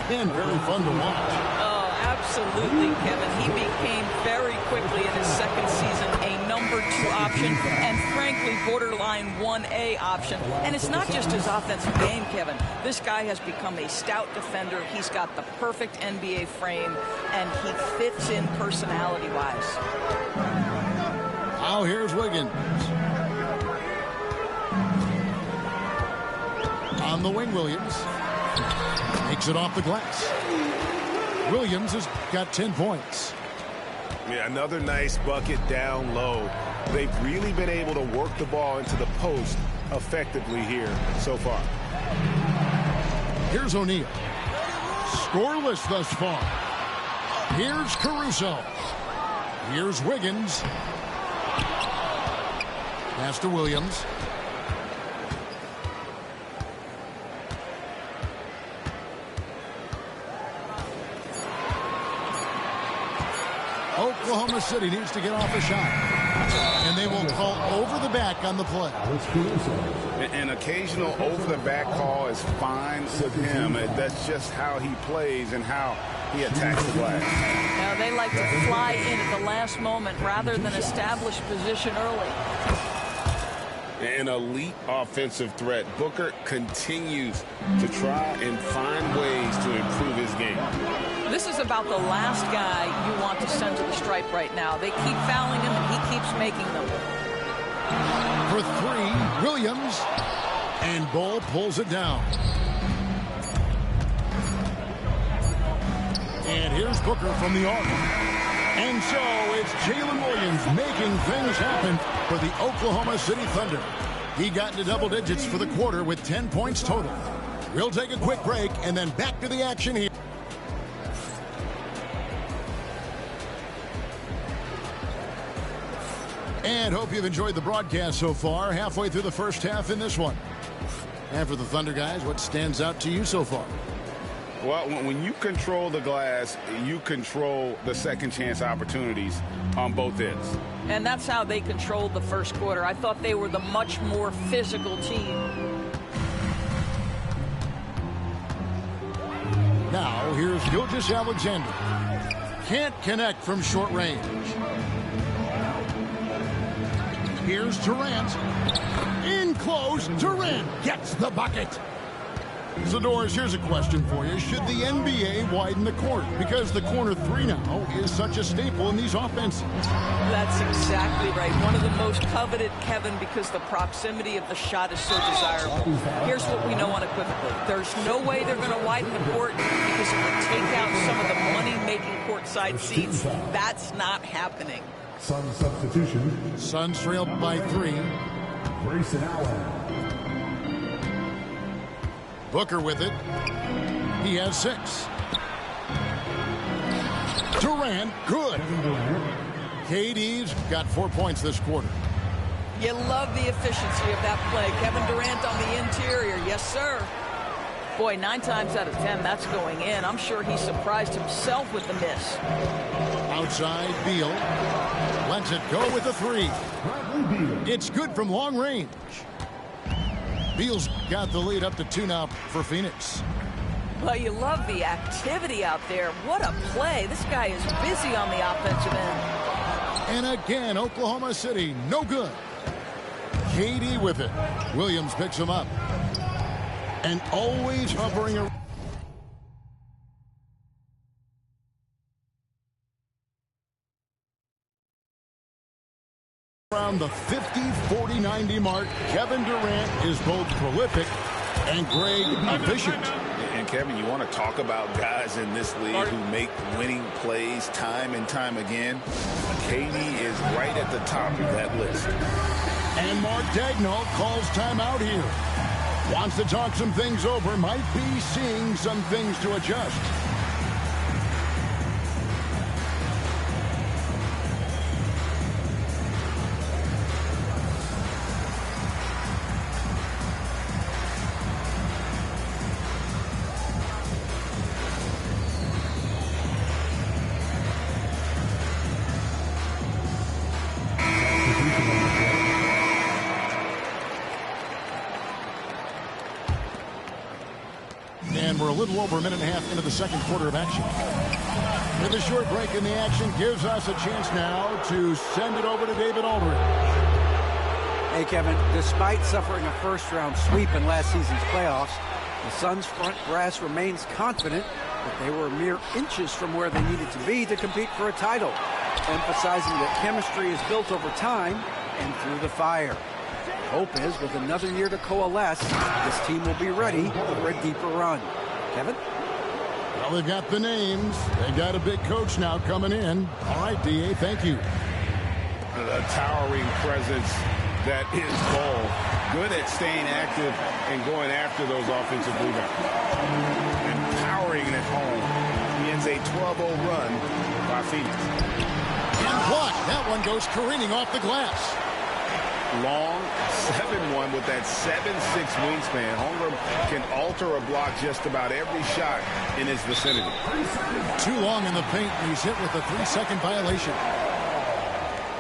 and very fun to watch. Oh, absolutely, Kevin. He became very quickly in his second season a number 2 option and, frankly, borderline 1A option. And it's not just his offensive game, Kevin. This guy has become a stout defender. He's got the perfect NBA frame, and he fits in personality-wise. Now here's Wiggins. On the wing, Williams. Makes it off the glass. Williams has got 10 points. Yeah, another nice bucket down low. They've really been able to work the ball into the post effectively here so far. Here's O'Neal. Scoreless thus far. Here's Caruso. Here's Wiggins. Pass to Williams. Oklahoma City needs to get off a shot. And they will call over the back on the play. An occasional over-the-back call is fine with him. That's just how he plays and how he attacks the glass. Now, they like to fly in at the last moment rather than establish position early. An elite offensive threat. Booker continues to try and find ways to improve his game. This is about the last guy you want to send to the stripe right now. They keep fouling him, and he keeps making them. For three, Williams. And Ball pulls it down. And here's Booker from the arc. And so it's Jalen Williams making things happen for the Oklahoma City Thunder. He got into double digits for the quarter with 10 points total. We'll take a quick break and then back to the action here. And hope you've enjoyed the broadcast so far. Halfway through the first half in this one. And for the Thunder guys, what stands out to you so far? Well, when you control the glass, you control the second chance opportunities on both ends. And that's how they controlled the first quarter. I thought they were the much more physical team. Now, here's Gilgeous-Alexander. Can't connect from short range. Here's Durant. In close, Durant gets the bucket. Zadors, here's a question for you. Should the NBA widen the court? Because the corner three now is such a staple in these offenses. That's exactly right. One of the most coveted, Kevin, because the proximity of the shot is so desirable. Here's what we know unequivocally. There's no way they're going to widen the court because it would take out some of the money-making courtside seats. That's not happening. Suns substitution. Suns trail by 3. Grayson Allen. Booker with it. He has 6. Durant, good. KD's got 4 points this quarter. You love the efficiency of that play. Kevin Durant on the interior. Yes, sir. Boy, 9 times out of 10, that's going in. I'm sure he surprised himself with the miss. Outside, Beal. Lets it go with a 3. It's good from long range. Beal's got the lead up to 2 now for Phoenix. Well, you love the activity out there. What a play. This guy is busy on the offensive end. And again, Oklahoma City, no good. KD with it. Williams picks him up. And always hovering around the 50, 40, 90 mark. Kevin Durant is both prolific and Greg efficient. And Kevin, you want to talk about guys in this league who make winning plays time and time again? KD is right at the top of that list. And Mark Daigneault calls timeout here. Wants to talk some things over, might be seeing some things to adjust. We're a little over a minute and a half into the second quarter of action. With a short break in the action gives us a chance now to send it over to David Aldridge. Hey, Kevin, despite suffering a first-round sweep in last season's playoffs, the Suns' front brass remains confident that they were mere inches from where they needed to be to compete for a title, emphasizing that chemistry is built over time and through the fire. Hope is, with another year to coalesce, this team will be ready for a deeper run. Kevin? Well, they've got the names. They got a big coach now coming in. All right, D.A., thank you. A towering presence that is Ball. Good at staying active and going after those offensive rebounds. Empowering at home. He ends a 12-0 run by Phoenix. And blocked. That one goes careening off the glass. long, 7'1" with that 7'6" wingspan. Holmgren can alter a block just about every shot in his vicinity. Too long in the paint, and he's hit with a 3-second violation.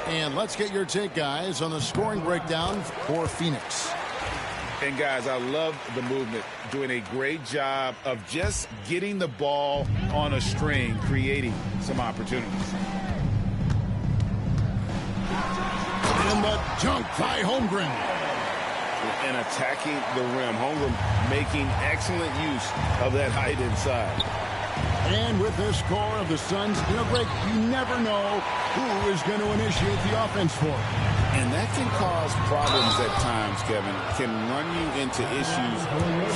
And let's get your take, guys, on the scoring breakdown for Phoenix. And, guys, I love the movement, doing a great job of just getting the ball on a string, creating some opportunities. And the dunk by Holmgren. And attacking the rim. Holmgren making excellent use of that height inside. And with the score of the Suns, Greg, you never know who is going to initiate the offense for them. And that can cause problems at times, Kevin. Can run you into issues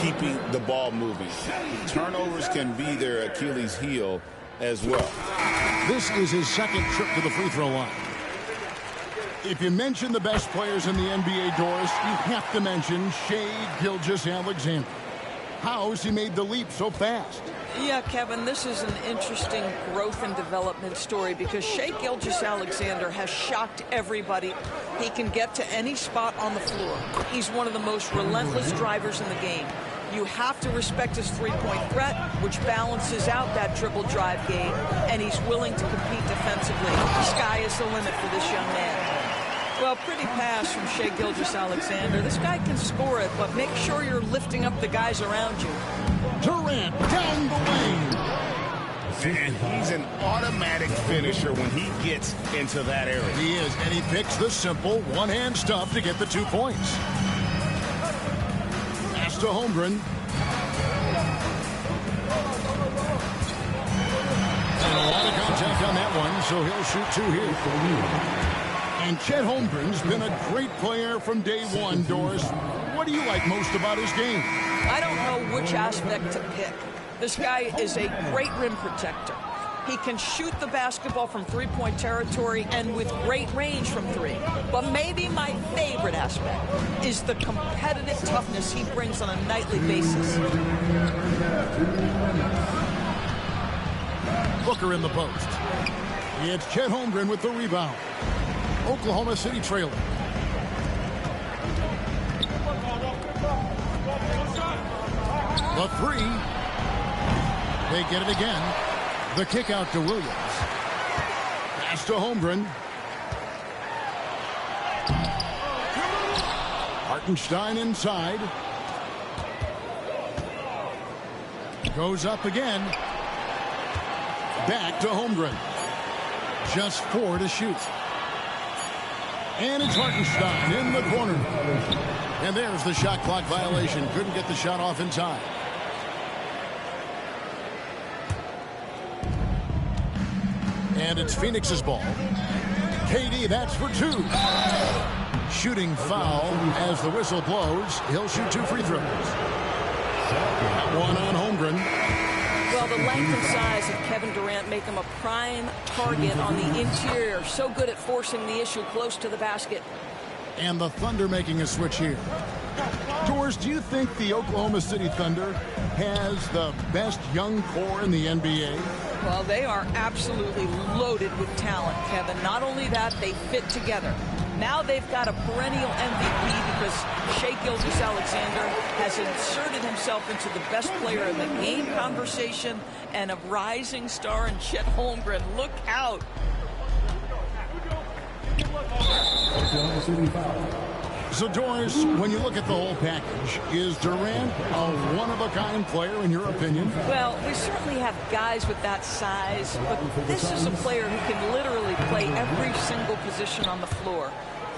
keeping the ball moving. Turnovers can be their Achilles heel as well. This is his second trip to the free throw line. If you mention the best players in the NBA, Doris, you have to mention Shai Gilgeous-Alexander. How has he made the leap so fast? Yeah, Kevin, this is an interesting growth and development story because Shai Gilgeous-Alexander has shocked everybody. He can get to any spot on the floor. He's one of the most relentless drivers in the game. You have to respect his three-point threat, which balances out that dribble drive game, and he's willing to compete defensively. The sky is the limit for this young man. Well, pretty pass from Shai Gilgeous-Alexander. This guy can score it, but make sure you're lifting up the guys around you. Durant down the lane. And he's an automatic finisher when he gets into that area. He is, and he picks the simple one-hand stuff to get the 2 points. Pass to Holmgren. And a lot of contact on that one, so he'll shoot 2 here. And Chet Holmgren's been a great player from day one, Doris. What do you like most about his game? I don't know which aspect to pick. This guy is a great rim protector. He can shoot the basketball from three-point territory and with great range from 3. But maybe my favorite aspect is the competitive toughness he brings on a nightly basis. Booker in the post. It's Chet Holmgren with the rebound. Oklahoma City trailing. The 3. They get it again. The kick out to Williams. Pass to Holmgren. Hartenstein inside. Goes up again. Back to Holmgren. Just 4 to shoot. And it's Hartenstein in the corner. And there's the shot clock violation. Couldn't get the shot off in time. And it's Phoenix's ball. KD, that's for 2. Shooting foul as the whistle blows. He'll shoot 2 free throws. One on Holmgren. Well, the length and size of Kevin Durant make him a prime target on the interior. So good at forcing the issue close to the basket. And the Thunder making a switch here. Doris, do you think the Oklahoma City Thunder has the best young core in the NBA? Well, they are absolutely loaded with talent, Kevin. Not only that, they fit together. Now they've got a perennial MVP because Shai Gilgeous-Alexander has inserted himself into the best player in the game conversation and a rising star in Chet Holmgren. Look out. So, Doris, when you look at the whole package, is Durant a one-of-a-kind player in your opinion? Well, we certainly have guys with that size, but this is a player who can literally play every single position on the floor.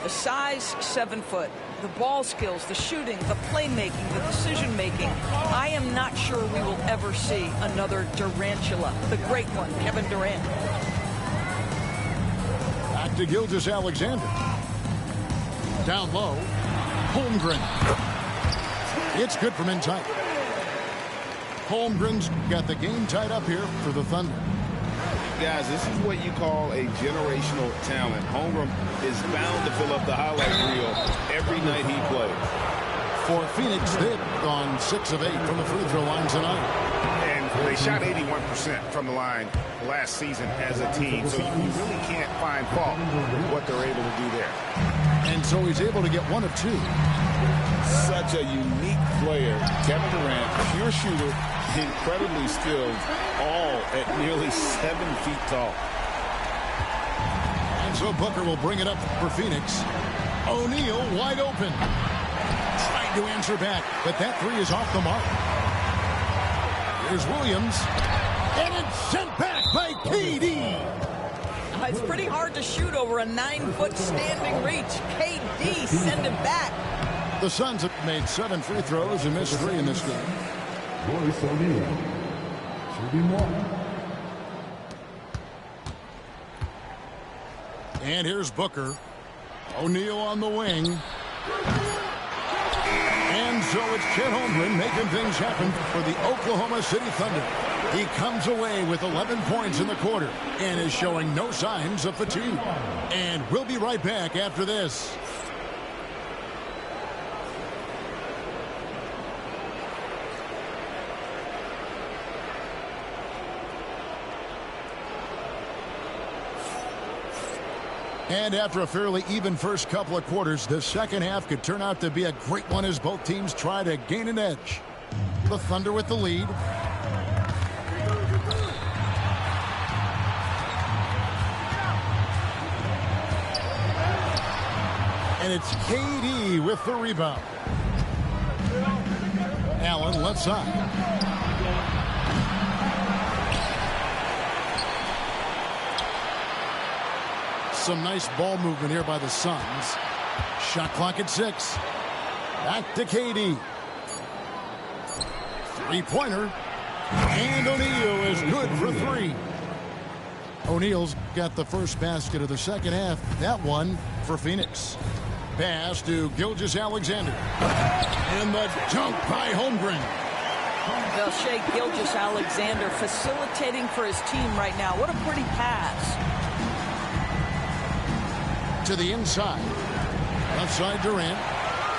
The size, 7 foot. The ball skills, the shooting, the playmaking, the decision-making. I am not sure we will ever see another Durantula, the great one, Kevin Durant. Back to Gilgeous-Alexander. Down low, Holmgren. It's good from inside. Holmgren's got the game tied up here for the Thunder. Guys, this is what you call a generational talent. Holmgren is bound to fill up the highlight reel every night he plays. For Phoenix, they've gone 6 of 8 from the free throw line tonight. And They shot 81% from the line last season as a team, so you really can't find fault with what they're able to do there. And so he's able to get 1 of 2. Such a unique player. Kevin Durant, pure shooter, incredibly skilled, all at nearly 7 feet tall. And so Booker will bring it up for Phoenix. O'Neal wide open. Trying to answer back, but that 3 is off the mark. Here's Williams. And it's sent back by KD. It's pretty hard to shoot over a 9-foot standing reach. KD send it back. The Suns have made 7 free throws and missed 3 in this game. Royce O'Neal, shooting 1. And here's Booker. O'Neal on the wing. And so it's Chet Holmgren making things happen for the Oklahoma City Thunder. He comes away with 11 points in the quarter and is showing no signs of fatigue. And we'll be right back after this. And after a fairly even first couple of quarters, the second half could turn out to be a great one as both teams try to gain an edge. The Thunder with the lead. And it's KD with the rebound. Allen left side. Some nice ball movement here by the Suns. Shot clock at 6. Back to KD. Three-pointer. And O'Neal is good for 3. O'Neal's got the first basket of the second half. That one for Phoenix. Pass to Gilgeous-Alexander. And the dunk by Holmgren. Well, Shai Gilgeous-Alexander facilitating for his team right now. What a pretty pass. To the inside. Left side Durant.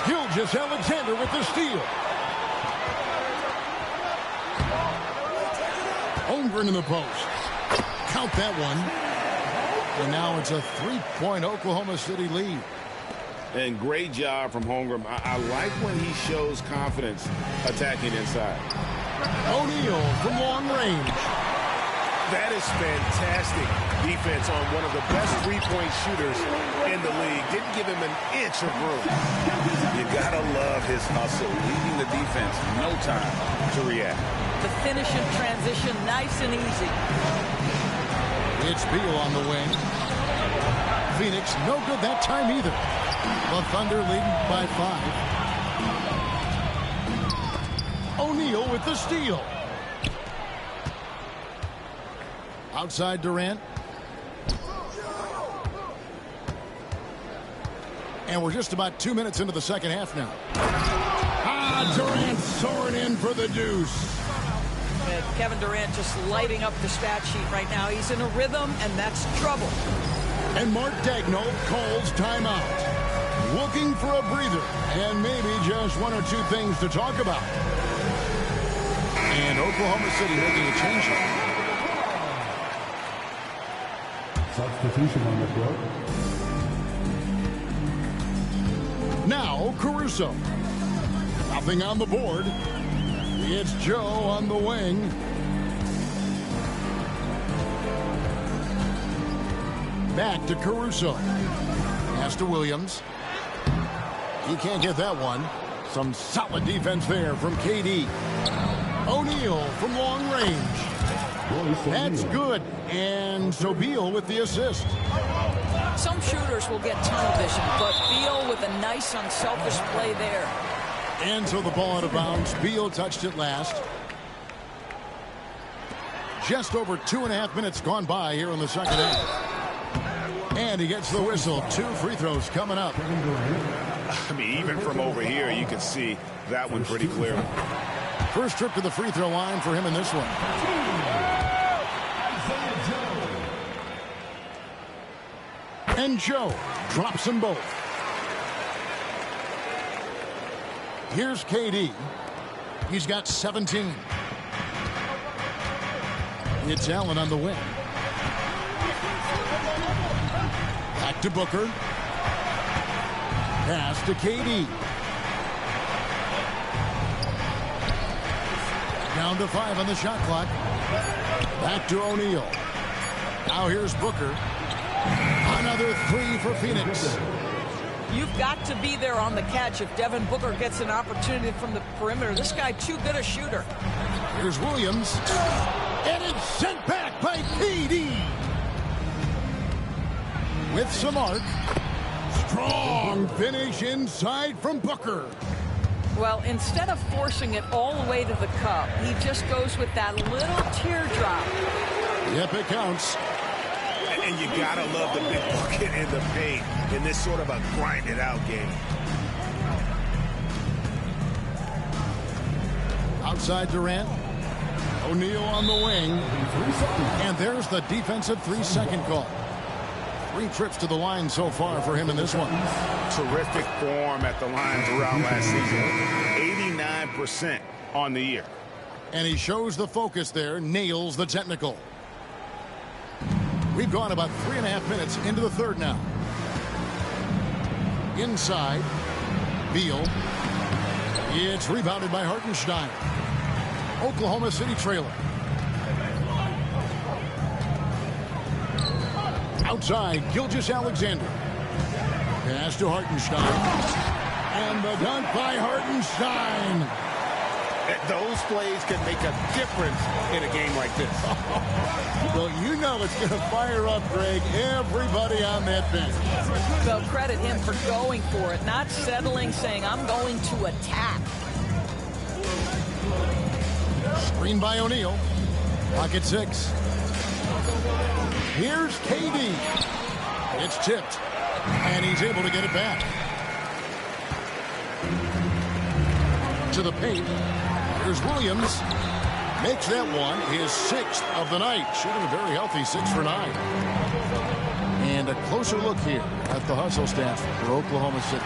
Gilgeous-Alexander with the steal. Holmgren in the post. Count that one. And now it's a 3-point Oklahoma City lead. And great job from Holmgren. I like when he shows confidence attacking inside. O'Neal from long range. That is fantastic defense on one of the best three-point shooters in the league. Didn't give him an inch of room. You gotta love his hustle, leading the defense. No time to react. The finish in transition, nice and easy. It's Beal on the wing. Phoenix, no good that time either. The Thunder leading by 5. O'Neal with the steal. Outside Durant. And we're just about 2 minutes into the second half now. Durant soaring in for the deuce. Kevin Durant just lighting up the stat sheet right now. He's in a rhythm, and that's trouble. And Mark Daigneault calls timeout. Looking for a breather and maybe just 1 or 2 things to talk about. And Oklahoma City making a change here. Substitution on the court. Now Caruso. Nothing on the board. It's Joe on the wing. Back to Caruso. Pass to Williams. He can't get that one. Some solid defense there from KD. O'Neal from long range. That's good. And so Beal with the assist. Some shooters will get tunnel vision, but Beal with a nice unselfish play there. And so the ball out of bounds. Beal touched it last. Just over 2.5 minutes gone by here in the second half. And he gets the whistle. 2 free throws coming up. I mean, even from over here, you can see that one pretty clearly. First trip to the free throw line for him in this one. And Joe drops them both. Here's KD. He's got 17. It's Allen on the wing. Back to Booker. Pass to KD. Down to 5 on the shot clock. Back to O'Neal. Now here's Booker. Another 3 for Phoenix. You've got to be there on the catch if Devin Booker gets an opportunity from the perimeter. This guy too good a shooter. Here's Williams. And it's sent back by KD. With some arc. Strong finish inside from Booker. Well, instead of forcing it all the way to the cup, he just goes with that little teardrop. Yep, it counts. And you gotta love the big bucket in the paint in this sort of a grinded-out game. Outside Durant. O'Neal on the wing. And there's the defensive 3-second call. 3 trips to the line so far for him in this one. Terrific form at the line throughout last season. 89% on the year. And he shows the focus there, nails the technical. We've gone about 3.5 minutes into the third now. Inside, Beal. It's rebounded by Hartenstein. Oklahoma City trailer. Outside, Gilgeous-Alexander. Pass to Hartenstein. And the dunk by Hartenstein. Those plays can make a difference in a game like this. Well, you know it's going to fire up, Greg, everybody on that bench. Well, credit him for going for it, not settling, saying, I'm going to attack. Screen by O'Neal. Pocket 6. Here's KD. It's tipped. And he's able to get it back. To the paint. Here's Williams. Makes that one his 6th of the night. Shooting a very healthy 6 for 9. And a closer look here at the hustle stats for Oklahoma City.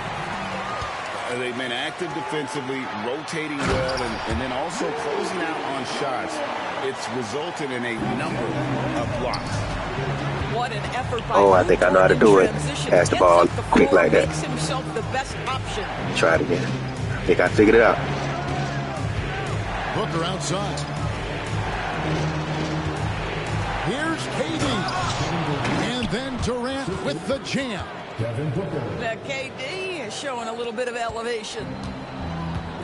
They've been active defensively, rotating well, and then also closing out on shots. It's resulted in a number of blocks. What an effort by I think I know how to do it. Pass the ball quick like that. Makes himself the best option. Try it again. I think I figured it out. Booker outside. Here's KD. And then Durant with the jam. That KD is showing a little bit of elevation.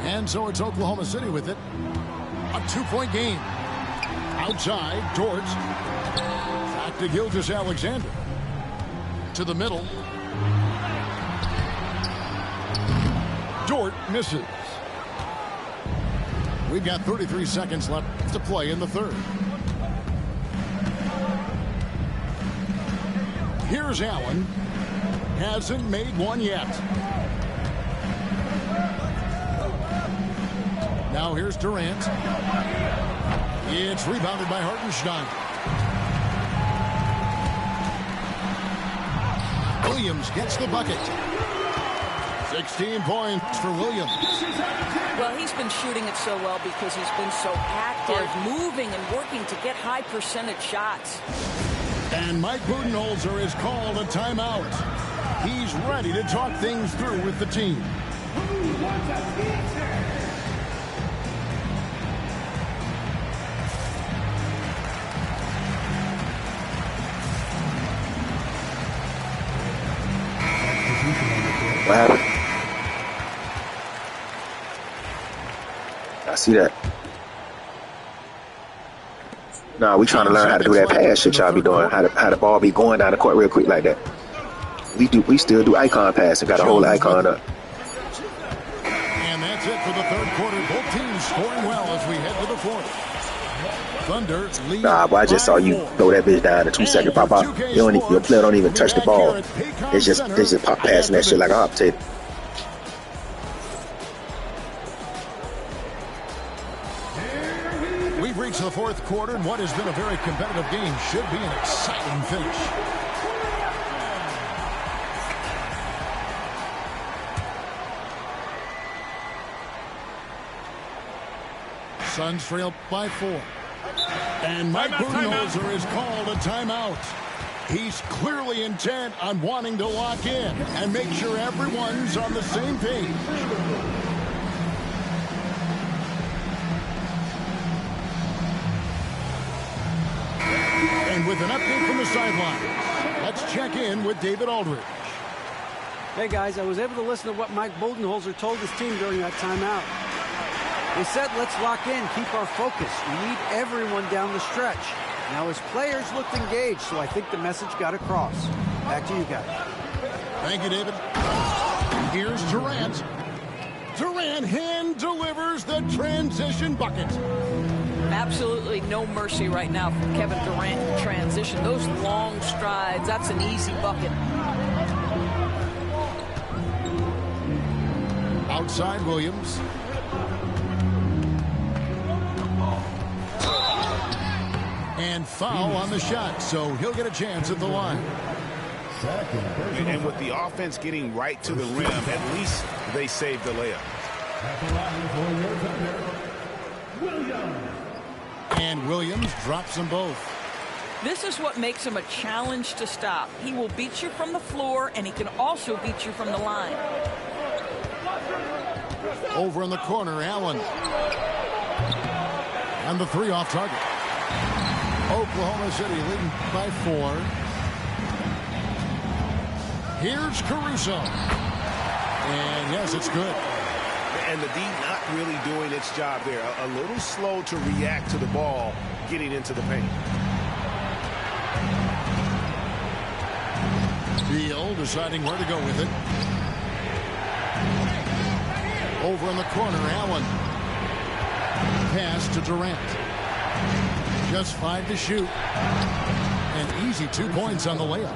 And so it's Oklahoma City with it. A 2-point game. Outside, Dort. Back to Gilgeous-Alexander. To the middle. Dort misses. We've got 33 seconds left to play in the third. Here's Allen. Hasn't made one yet. Now here's Durant. It's rebounded by Hartenstein. Williams gets the bucket. 16 points for Williams. Well, he's been shooting it so well because he's been so active, moving and working to get high percentage shots. And Mike Budenholzer has called a timeout. He's ready to talk things through with the team. What happened? I see that. Nah, we trying to learn how to do that pass shit y'all be doing. How the ball be going down the court real quick like that. We still do icon pass and got a whole icon up. And that's it for the third quarter. Both teams scoring well as we head to the fourth. Thunder lead. Nah, but I just saw you throw that bitch down in 2-second pop out. Your player don't even touch the ball. It's just pop passing that shit like a hot potato. We've reached the fourth quarter, and what has been a very competitive game should be an exciting finish. Suns trail by 4. And Mike Budenholzer has called a timeout. He's clearly intent on wanting to lock in and make sure everyone's on the same page. And with an update from the sideline, let's check in with David Aldridge. Hey guys, I was able to listen to what Mike Budenholzer told his team during that timeout. He said, let's lock in, keep our focus. We need everyone down the stretch. Now his players looked engaged, so I think the message got across. Back to you guys. Thank you, David. Here's Durant. Durant hand delivers the transition bucket. Absolutely no mercy right now from Kevin Durant in transition. Those long strides, that's an easy bucket. Outside Williams. And foul on the shot, so he'll get a chance at the line. And with the offense getting right to the rim, at least they saved the layup. And Williams drops them both. This is what makes him a challenge to stop. He will beat you from the floor, and he can also beat you from the line. Over in the corner, Allen. And the three off target. Oklahoma City leading by 4. Here's Caruso. And yes, it's good. And the D not really doing its job there. A little slow to react to the ball getting into the paint. Beal deciding where to go with it. Over in the corner, Allen. Pass to Durant. Just 5 to shoot. An easy 2 points on the layup.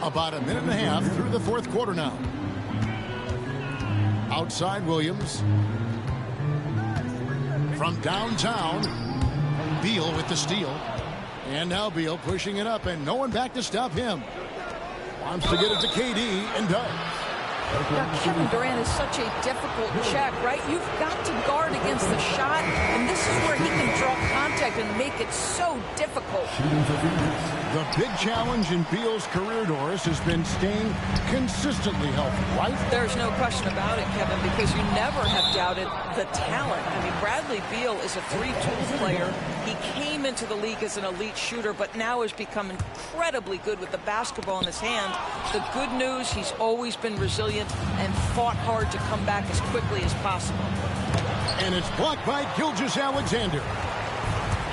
About a minute and a half through the fourth quarter now. Outside Williams. From downtown, Beal with the steal. And now Beal pushing it up, and no one back to stop him. Wants to get it to KD and does. Now, Kevin Durant is such a difficult check, right? You've got to guard against the shot, and this is where he can draw contact and make it so difficult. The big challenge in Beal's career, Doris, has been staying consistently healthy, right? There's no question about it, Kevin, because you never have doubted the talent. I mean, Bradley Beal is a three-tool player. He came into the league as an elite shooter, but now has become incredibly good with the basketball in his hand. The good news, he's always been resilient and fought hard to come back as quickly as possible. And it's blocked by Gilgeous-Alexander.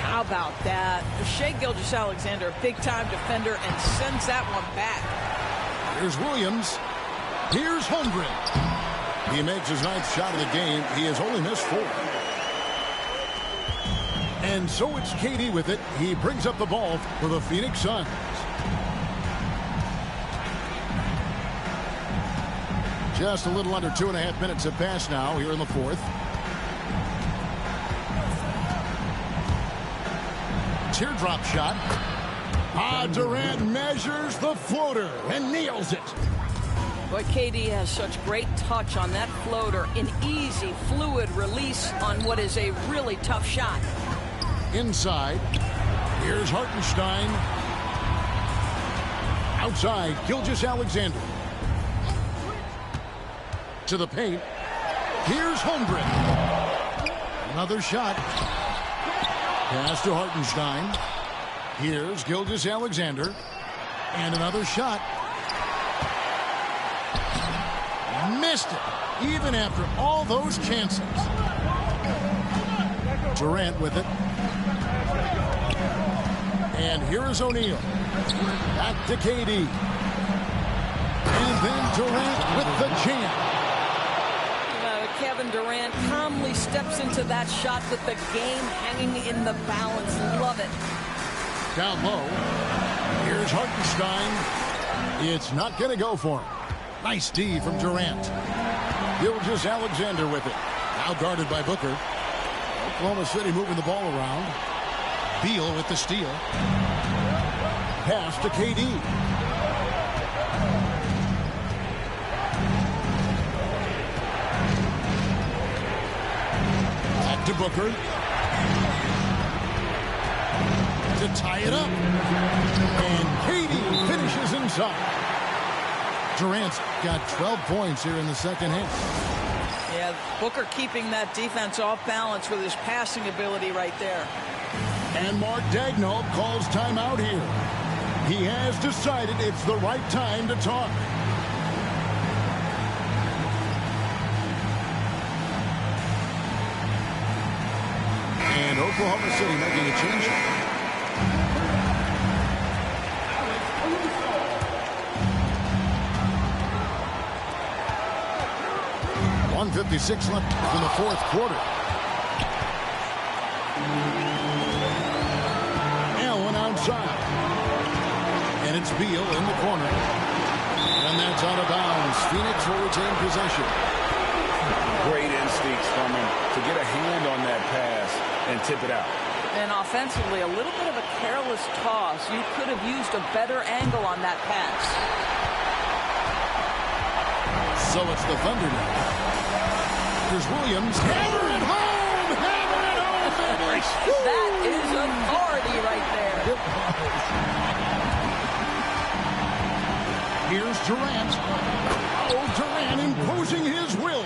How about that? Shai Gilgeous-Alexander, a big-time defender, and sends that one back. Here's Williams. Here's Holmgren. He makes his 9th shot of the game. He has only missed 4. And so it's KD with it. He brings up the ball for the Phoenix Suns. Just a little under 2.5 minutes have passed now here in the fourth. Teardrop shot. Durant measures the floater and nails it. But KD has such great touch on that floater. An easy, fluid release on what is a really tough shot. Inside. Here's Hartenstein. Outside, Gilgeous-Alexander. To the paint. Here's Holmgren. Another shot. Pass to Hartenstein. Here's Gilgeous-Alexander. And another shot. Missed it, even after all those chances. Durant with it. And here is O'Neal. Back to KD. And then Durant with the jam. Kevin Durant calmly steps into that shot with the game hanging in the balance. Love it. Down low. Here's Hartenstein. It's not going to go for him. Nice D from Durant. Gilgeous-Alexander with it. Now guarded by Booker. Oklahoma City moving the ball around. Beal with the steal. Pass to KD. Back to Booker. to tie it up. And KD finishes inside. Durant's got 12 points here in the second half. Yeah, Booker keeping that defense off balance with his passing ability right there. And Mark Daigneault calls timeout here. He has decided it's the right time to talk. And Oklahoma City making a change. .156 left in the fourth quarter. Allen outside. And it's Beal in the corner. And that's out of bounds. Phoenix will retain possession. Great instincts from him to get a hand on that pass and tip it out. And offensively, a little bit of a careless toss. You could have used a better angle on that pass. So it's the Thunder now. Here's Williams. Hammer it home! Hammer it home, baby! That is authority right there. Here's Durant. Oh, Durant imposing his will.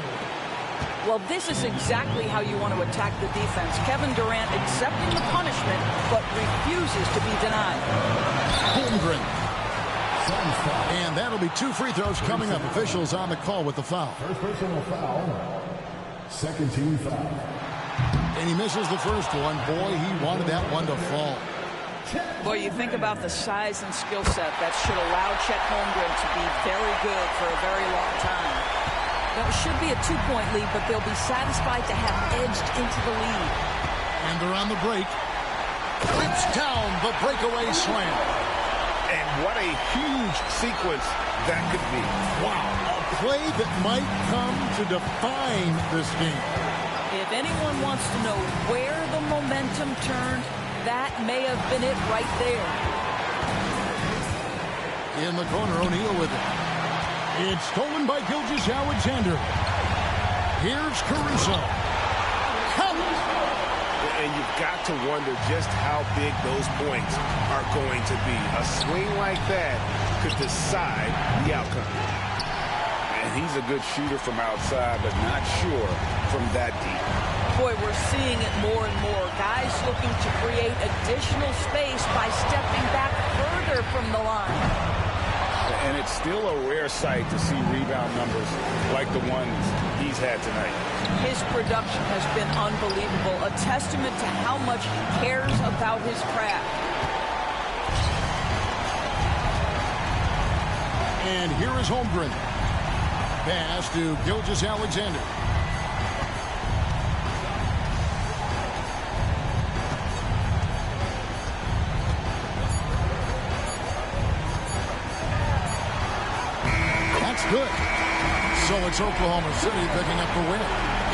Well, this is exactly how you want to attack the defense. Kevin Durant accepting the punishment, but refuses to be denied. Holmgren. And that'll be 2 free throws coming up. Officials on the call with the foul. First personal foul. Second team foul. And he misses the first one. Boy, he wanted that one to fall. Boy, you think about the size and skill set that should allow Chet Holmgren to be very good for a very long time. Now, it should be a 2-point lead, but they'll be satisfied to have edged into the lead. And they're on the break. Rips down the breakaway slam. And what a huge sequence that could be. Wow, a play that might come to define this game. If anyone wants to know where the momentum turned, that may have been it right there. In the corner, O'Neal with it. It's stolen by Gilgeous-Alexander. Here's Caruso. And you've got to wonder just how big those points are going to be. A swing like that could decide the outcome. And he's a good shooter from outside, but not sure from that deep. Boy, we're seeing it more and more. Guys looking to create additional space by stepping back further from the line. And it's still a rare sight to see rebound numbers like the ones he's had tonight. His production has been unbelievable, a testament to how much he cares about his craft. And here is Holmgren. Pass to Gilgeous-Alexander. Good. So it's Oklahoma City picking up the win.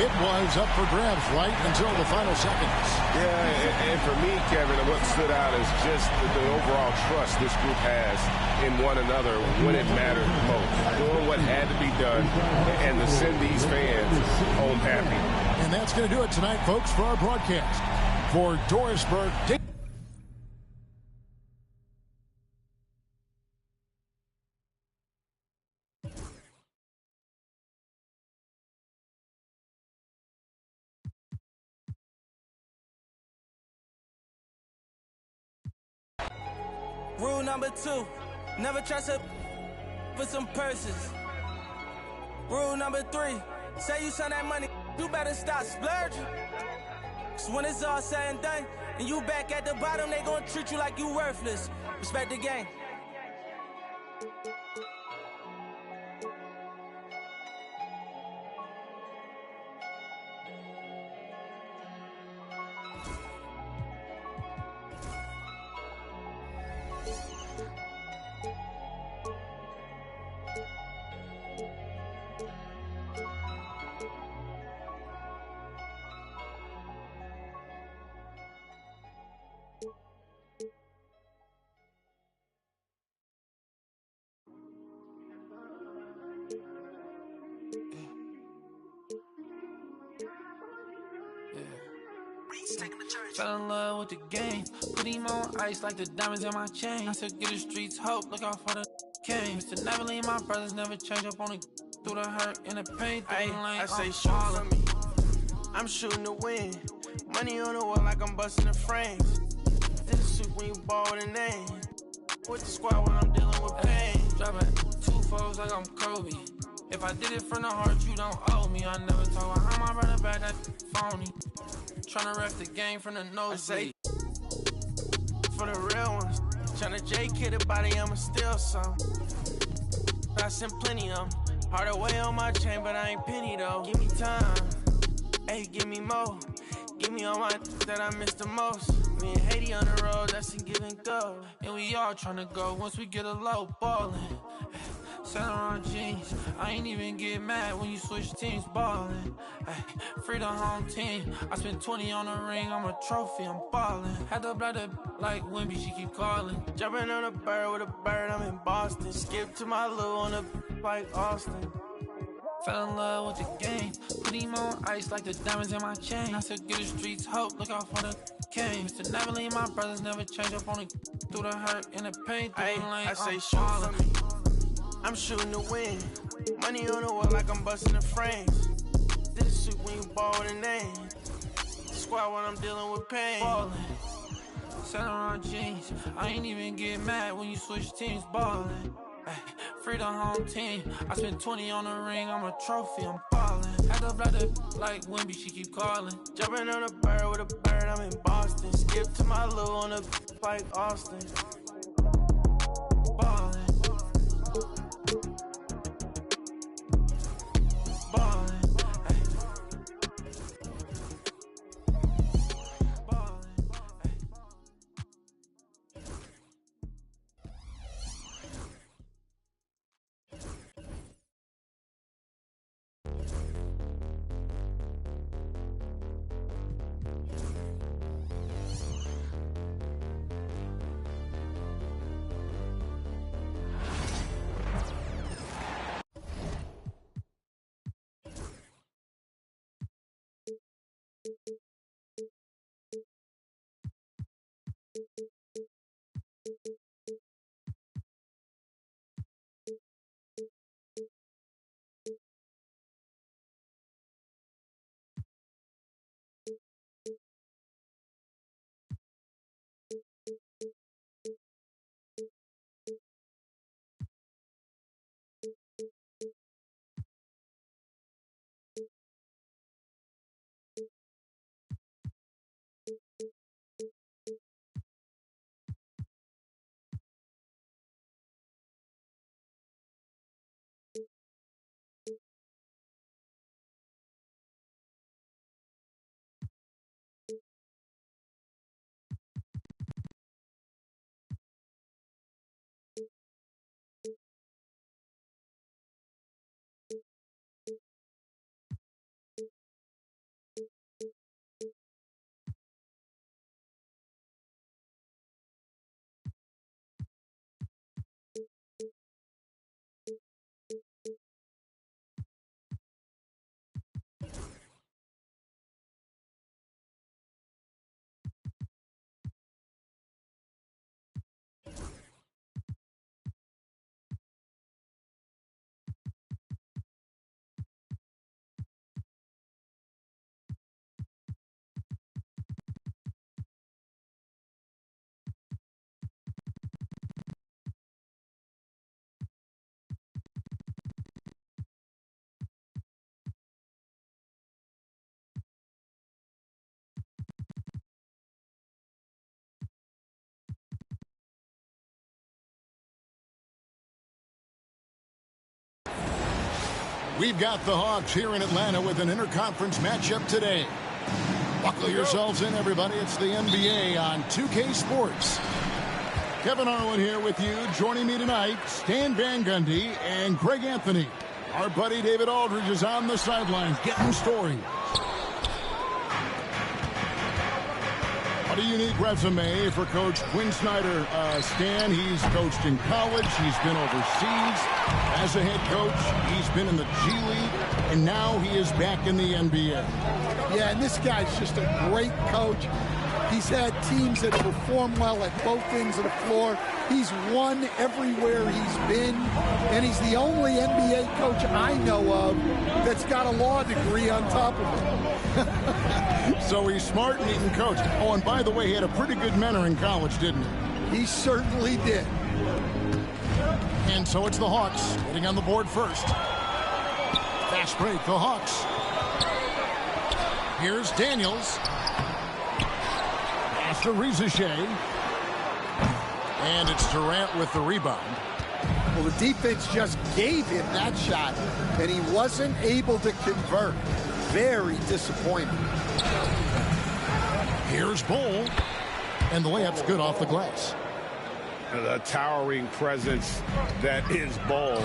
It was up for grabs right until the final seconds. Yeah, and for me, Kevin, what stood out is just the overall trust this group has in one another when it mattered most. Doing what had to be done and to send these fans home happy. And that's going to do it tonight, folks, for our broadcast. For Dorisburg, Rule number 2, never trust a for some purses. Rule number 3, say you send that money, you better stop splurging. Cause when it's all said and done, and you back at the bottom, they gonna treat you like you worthless. Respect the game. Fell in love with the game. Put him on ice like the diamonds in my chain. I said, give the streets hope. Look how far the came. Mr. Never leave my brothers, never change up on the through the hurt and the pain. Through the lane, I say shoot for me. I'm shooting to win. Money on the wall like I'm busting the frames. This is soup when you ball with a name. With the squad when I'm dealing with pain. Dropping 2 foes like I'm Kobe. If I did it from the heart, you don't owe me. I never talk about how my brother back, that phony. Tryna ref the game from the nosebleed. For the real ones. Tryna J-kid a body, I'ma steal some. I sent plenty of them. Hard away on my chain, but I ain't penny though. Give me time. Hey, give me more. Give me all my that I missed the most. Me and Haiti on the road, that's a give and go. And we all tryna go once we get a low ballin'. Saint Laurent jeans, I ain't even get mad when you switch teams ballin'. Free the home team, I spent 20 on the ring, I'm a trophy, I'm ballin'. Had to blood like Wimby, she keep calling. Jumping on a bird with a bird, I'm in Boston. Skip to my loo on a like Austin. Fell in love with the game. Put him on ice like the diamonds in my chain. I said, give the streets hope. Look how far the came. Mr. Never leave my brothers, never change up on the through the hurt and the pain. Through the lane, I say shoot for me. I'm shooting to win. Money on the wall like I'm busting the frames. This is soup when you ball with a name. Squad when I'm dealing with pain. Ballin'. Saint Laurent jeans. I ain't even get mad when you switch teams ballin'. Free the home team. I spent 20 on the ring, I'm a trophy, I'm ballin'. Had to blood like Wimby, she keep calling. Jumping on a bird with a bird, I'm in Boston. Skip to my loo on a like Austin. Ballin'. Ballin'. We've got the Hawks here in Atlanta with an interconference matchup today. Buckle yourselves in, everybody. It's the NBA on 2K Sports. Kevin Harlan here with you. Joining me tonight, Stan Van Gundy and Greg Anthony. Our buddy David Aldridge is on the sidelines getting stories. What a unique resume for Coach Quinn Snyder. Stan, he's coached in college. He's been overseas as a head coach. He's been in the G League, and now he is back in the NBA. Yeah, and this guy's just a great coach. He's had teams that perform well at both ends of the floor. He's won everywhere he's been, and he's the only NBA coach I know of that's got a law degree on top of him. So he's smart and he can coach. Oh, and by the way, he had a pretty good mentor in college, didn't he? He certainly did. And so it's the Hawks getting on the board first. Fast break, the Hawks. Here's Daniels. After Rizachet. And it's Durant with the rebound. Well, the defense just gave him that shot, and he wasn't able to convert. Very disappointing. Here's Bol. And the layup's good off the glass. The towering presence that is Bol.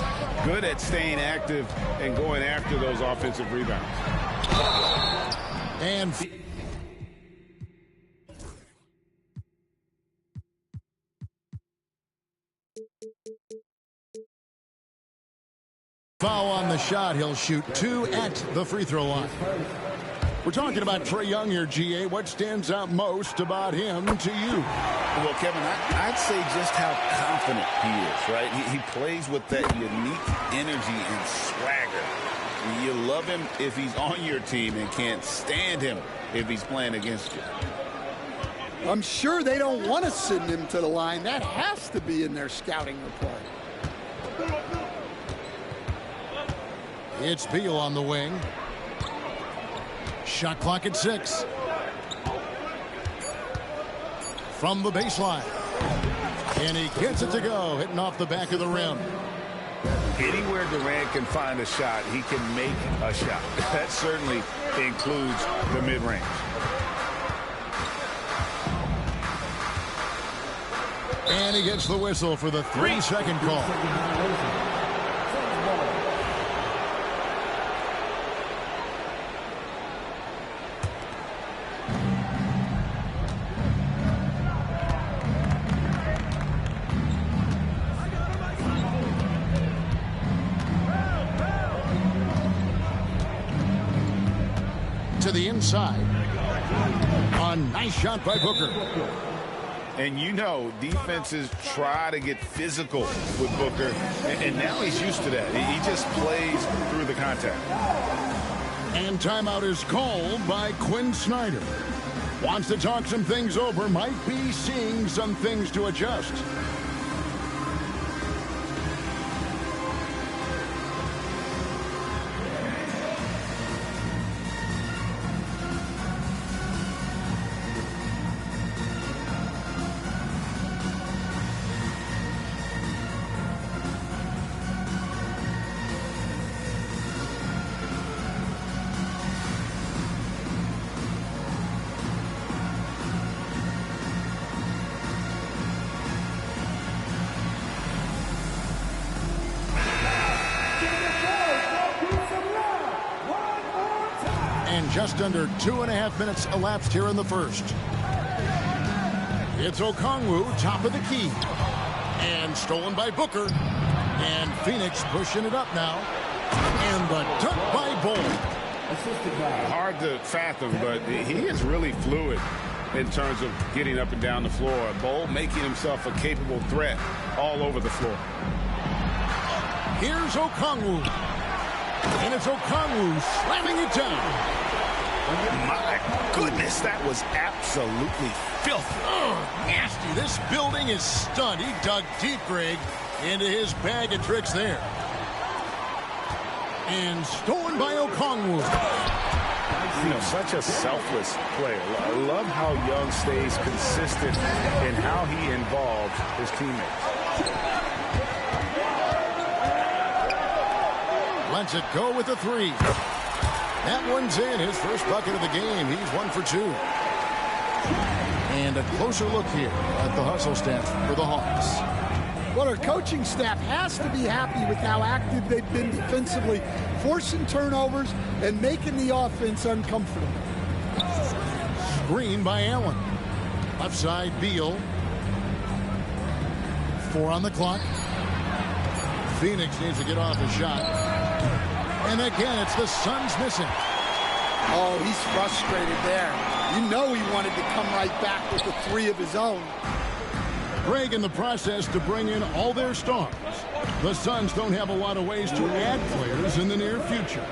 Good at staying active and going after those offensive rebounds. And foul on the shot. He'll shoot 2 at the free throw line. We're talking about Trae Young here, GA. What stands out most about him to you? Well, Kevin, I'd say just how confident he is, right? He plays with that unique energy and swagger. You love him if he's on your team and can't stand him if he's playing against you. I'm sure they don't want to send him to the line. That has to be in their scouting report. It's Beal on the wing. Shot clock at 6. From the baseline. And he gets it to go, hitting off the back of the rim. Anywhere Durant can find a shot, he can make a shot. That certainly includes the mid-range. And he gets the whistle for the 3-second call. To the inside. A nice shot by Booker. And you know, defenses try to get physical with Booker, and now he's used to that. He just plays through the contact. And timeout is called by Quinn Snyder. Wants to talk some things over, might be seeing some things to adjust. Just under 2.5 minutes elapsed here in the first. It's Okongwu, top of the key. And stolen by Booker. And Phoenix pushing it up now. And the dunk by Bol. Hard to fathom, but he is really fluid in terms of getting up and down the floor. Bol making himself a capable threat all over the floor. Here's Okongwu. And it's Okongwu slamming it down. My goodness, that was absolutely filthy. Nasty. This building is stunned. He dug deep, Greg, into his bag of tricks there. And stolen by Okongwu. You know, such a selfless player. I love how Young stays consistent in how he involves his teammates. Lets it go with a 3. That one's in. His first bucket of the game. He's 1 for 2. And a closer look here at the hustle stats for the Hawks. Well, our coaching staff has to be happy with how active they've been defensively, forcing turnovers and making the offense uncomfortable. Screen by Allen. Left side, Beal. 4 on the clock. Phoenix needs to get off a shot. And again, it's the Suns missing. Oh, he's frustrated there. You know he wanted to come right back with the 3 of his own. Greg in the process to bring in all their stars. The Suns don't have a lot of ways to add players in the near future.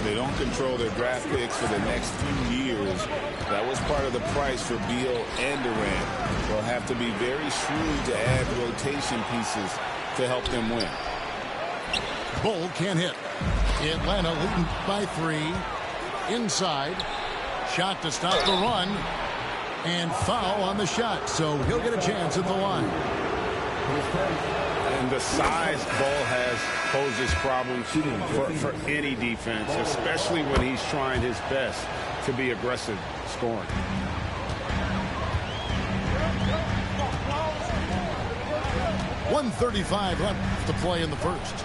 They don't control their draft picks for the next few years. That was part of the price for Beal and Durant. They'll have to be very shrewd to add rotation pieces to help them win. Bull can't hit. Atlanta leading by 3. Inside. Shot to stop the run. And foul on the shot. So he'll get a chance at the line. And the size Bull has poses problems for any defense, especially when he's trying his best to be aggressive scoring. .135 left to play in the first.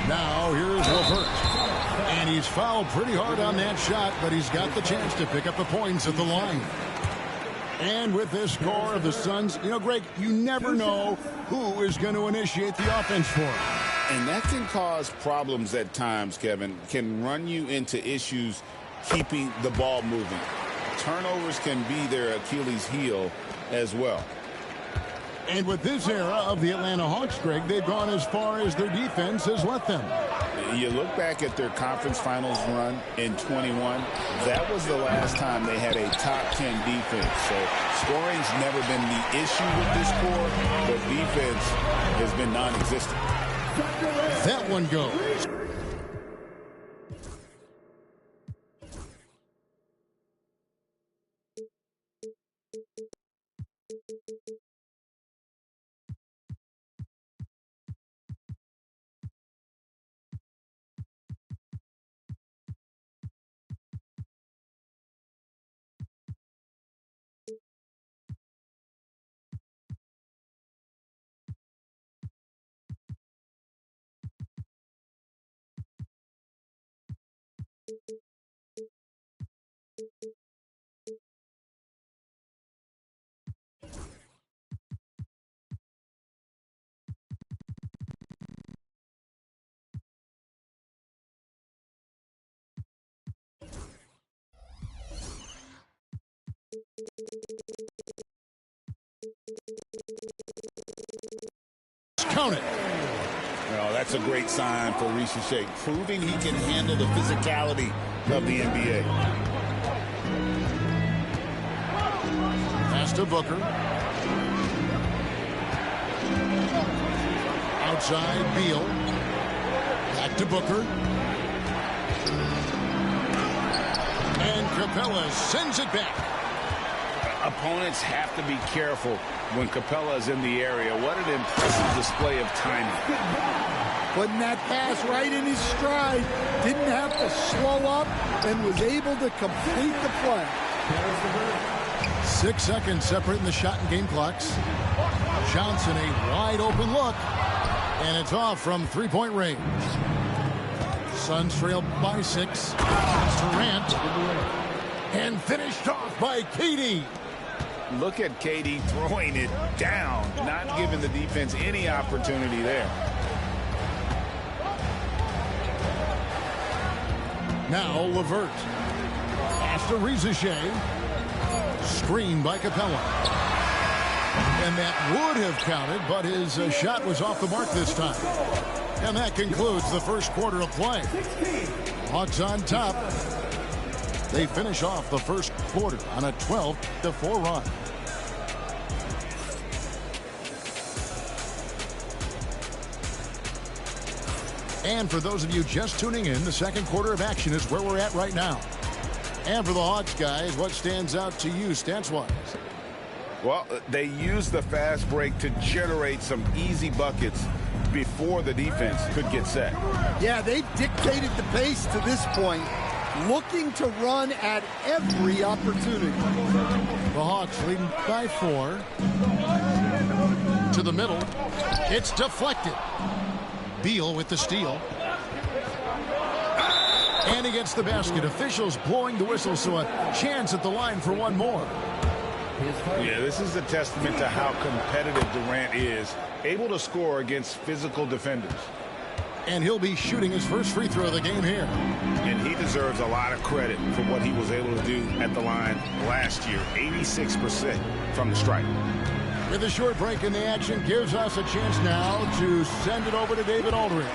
Now here's LeVert. And he's fouled pretty hard on that shot, but he's got the chance to pick up the points at the line. And with this score of the Suns, you know, Greg, you never know who is going to initiate the offense for him. And that can cause problems at times, Kevin. Can run you into issues keeping the ball moving. Turnovers can be their Achilles heel as well. And with this era of the Atlanta Hawks, Greg, they've gone as far as their defense has let them. You look back at their conference finals run in 21, that was the last time they had a top 10 defense. So scoring's never been the issue with this core, but defense has been non-existent. That one goes. Count it. Well, that's a great sign for Rishi, proving he can handle the physicality of the NBA. Pass to Booker. Outside, Beal. Back to Booker. And Capella sends it back. Opponents have to be careful when Capella is in the area. What an impressive display of timing. Putting that pass right in his stride. Didn't have to slow up and was able to complete the play. 6 seconds separating the shot and game clocks. Johnson, a wide open look. And it's off from three-point range. Suns trailed by 6. Durant. And finished off by KD. Look at KD throwing it down, not giving the defense any opportunity there. Now LeVert. Pass to Rizachet. Screen by Capella. And that would have counted, but his shot was off the mark this time. And that concludes the first quarter of play. Hawks on top. They finish off the first quarter on a 12-4 run. And for those of you just tuning in, the second quarter of action is where we're at right now. And for the Hawks, guys, what stands out to you stats-wise? Well, they use the fast break to generate some easy buckets before the defense could get set. Yeah, they've dictated the pace to this point, looking to run at every opportunity. The Hawks leading by 4. To the middle. It's deflected. Beal with the steal. And he gets the basket. Officials blowing the whistle, so a chance at the line for one more. Yeah, this is a testament to how competitive Durant is, able to score against physical defenders. And he'll be shooting his first free throw of the game here. And he deserves a lot of credit for what he was able to do at the line last year. 86% from the stripe. With a short break in the action, gives us a chance now to send it over to David Aldridge.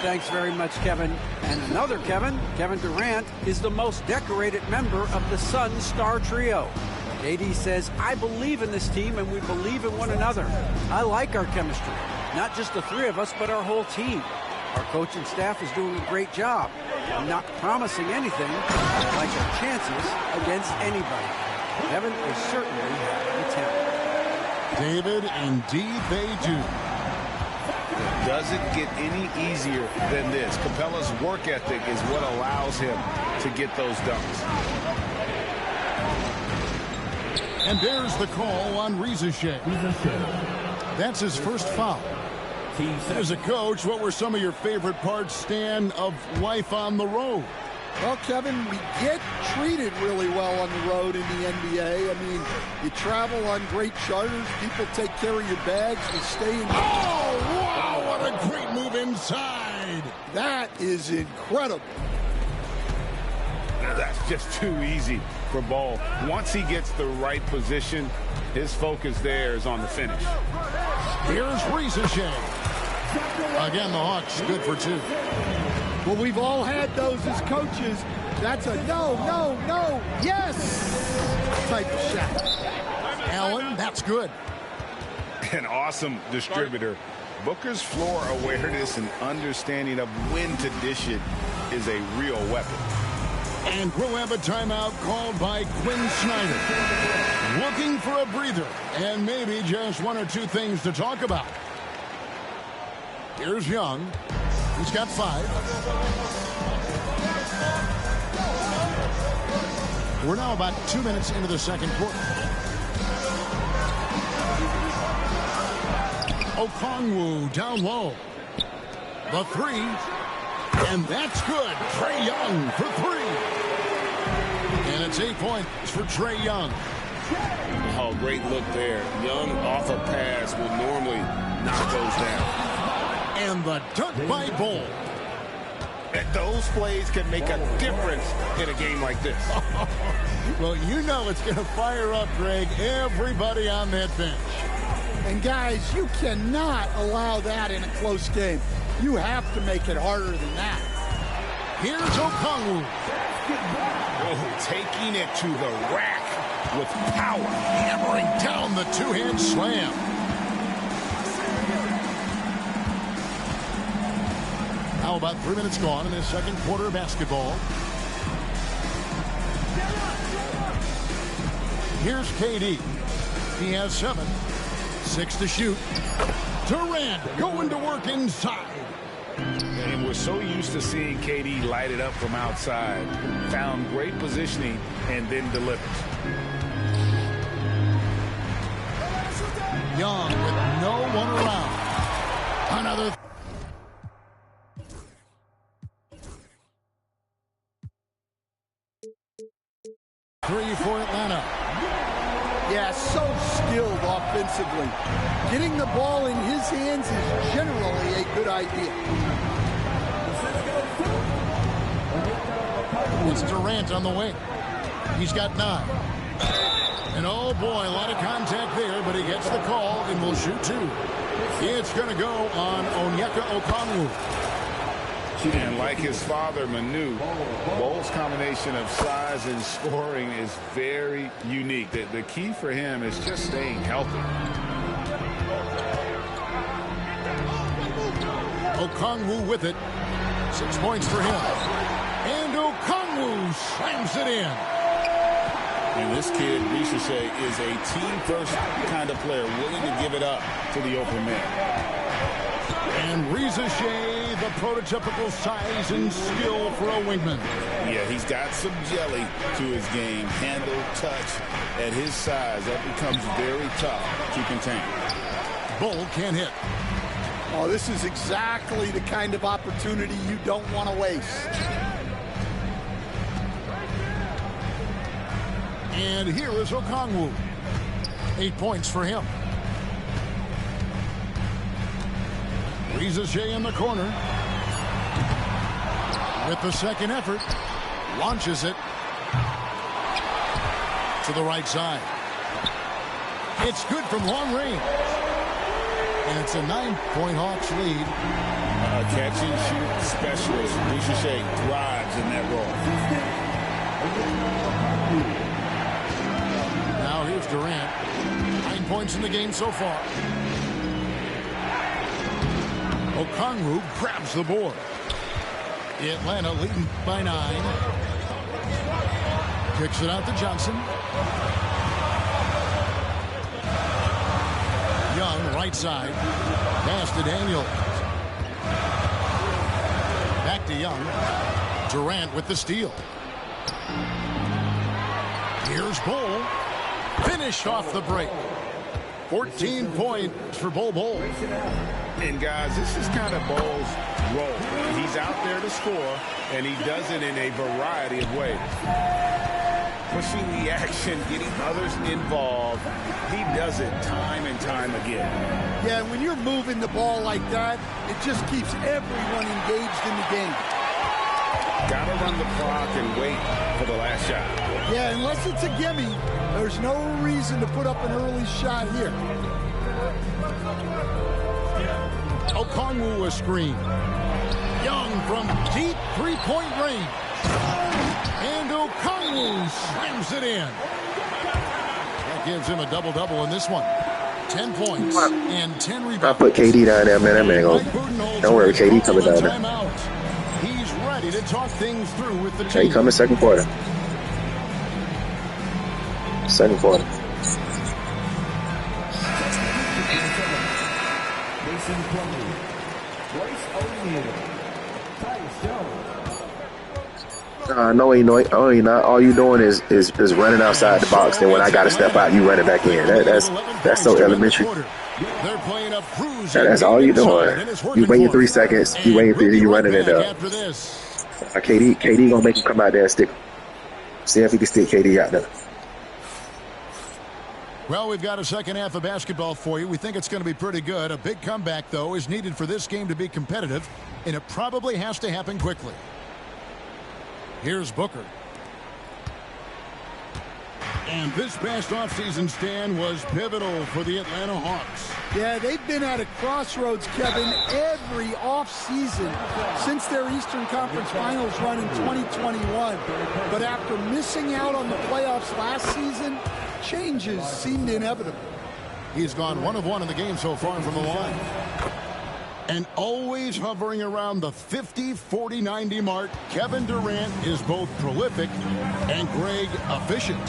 Thanks very much, Kevin. And another Kevin, Kevin Durant, is the most decorated member of the Suns star trio. KD says, I believe in this team and we believe in one another. I like our chemistry. Not just the three of us, but our whole team. Our coaching staff is doing a great job. I'm not promising anything. I like our chances against anybody. Kevin is certainly having the talent. David, indeed they do. It doesn't get any easier than this. Capella's work ethic is what allows him to get those dunks. And there's the call on Reza Shea. That's his first foul. As a coach, what were some of your favorite parts, Stan, of life on the road? Well, Kevin, we get treated really well on the road in the NBA. I mean, you travel on great charters. People take care of your bags. You stay in. Oh, wow, what a great move inside. That is incredible. That's just too easy for Ball. Once he gets the right position, his focus there is on the finish. Here's Reza Shea. Again, the Hawks good for two. Well, we've all had those as coaches. That's a no, no, no, yes type of shot. Allen, that's good. An awesome distributor. Booker's floor awareness and understanding of when to dish it is a real weapon. And we'll have a timeout called by Quinn Snyder. Looking for a breather and maybe just one or two things to talk about. Here's Young. He's got 5. We're now about 2 minutes into the second quarter. Okongwu down low. The 3. And that's good. Trae Young for 3. And it's 8 points for Trae Young. Oh, great look there. Young off a pass would normally knock those down. And the dunk by Bol. Those plays can make a difference in a game like this. Well, you know it's going to fire up, Greg, everybody on that bench. And guys, you cannot allow that in a close game. You have to make it harder than that. Here's Okongwu. Oh, taking it to the rack with power. Hammering down the two-hand slam. Now about 3 minutes gone in this second quarter of basketball. Here's KD. He has 7. 6 to shoot. Durant going to work inside. And we're so used to seeing KD light it up from outside. Found great positioning and then delivers. Young with no one around. Another. Three for Atlanta. Yeah, so skilled offensively. Getting the ball in his hands is generally a good idea. It's Durant on the wing. He's got 9. And oh boy, a lot of contact there, but he gets the call and will shoot 2. It's going to go on Onyeka Okongwu. And like his father, Manu, Bol's combination of size and scoring is very unique. The key for him is just staying healthy. Okongwu with it. 6 points for him. And Okongwu slams it in. And this kid, Ricochet, is a team-first kind of player, willing to give it up to the open man. And Ricochet, the prototypical size and skill for a wingman. Yeah, he's got some jelly to his game. Handle, touch. At his size, that becomes very tough to contain. Bol can't hit. Oh, this is exactly the kind of opportunity you don't want to waste. And here is Okongwu. 8 points for him. Freezes Shea in the corner. With the second effort, launches it to the right side. It's good from long range. And it's a 9-point Hawks lead. Catch and shoot specialist. Freezes Shea thrives in that role. Now here's Durant. 9 points in the game so far. Okongwu grabs the board. Atlanta leading by 9. Kicks it out to Johnson. Young, right side. Pass to Daniel. Back to Young. Durant with the steal. Here's Bol. Finished off the break. 14 points for Bol. And guys, this is kind of Bol's role. He's out there to score, and he does it in a variety of ways. Pushing the action, getting others involved. He does it time and time again. Yeah, when you're moving the ball like that, it just keeps everyone engaged in the game. Got to run the clock and wait for the last shot. Yeah, unless it's a gimme, there's no reason to put up an early shot here. Okongwu a screen. Young from deep three-point range. And Okongwu slams it in. That gives him a double-double in this one. 10 points and 10 rebounds. I put KD down there, man. That man go. Don't worry, KD coming down there. He's ready to talk things through with the team. Hey, coming second quarter. Second quarter. No, he not. All you doing is running outside the box. Then when I got to step out, you run it back in. That's so elementary. That's all you doing. You wait 3 seconds. You wait 3. You run it in there. KD gonna make him come out there and stick. See if he can stick KD out there. Well, we've got a second half of basketball for you. We think it's going to be pretty good. A big comeback, though, is needed for this game to be competitive, and it probably has to happen quickly. Here's Booker. And this past offseason stand was pivotal for the Atlanta Hawks. Yeah, they've been at a crossroads, Kevin, every offseason since their Eastern Conference Finals run in 2021. But after missing out on the playoffs last season, changes seemed inevitable. He's gone 1 of 1 in the game so far from the line. And always hovering around the 50, 40, 90 mark, Kevin Durant is both prolific and, Greg, efficient.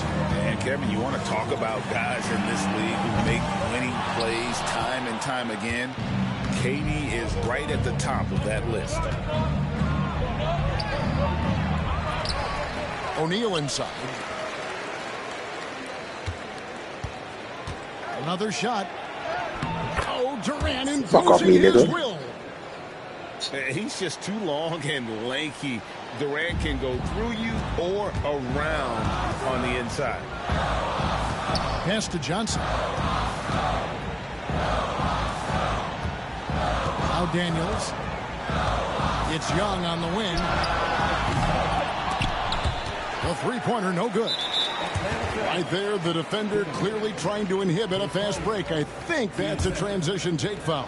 And, Kevin, you want to talk about guys in this league who make winning plays time and time again? KD is right at the top of that list. O'Neal inside. Another shot. Oh, Durant imposing his will. He's just too long and lanky. Durant can go through you or around on the inside. Pass to Johnson. Now Daniels. It's Young on the wing. The three-pointer, no good. Right there, the defender clearly trying to inhibit a fast break. I think that's a transition take foul.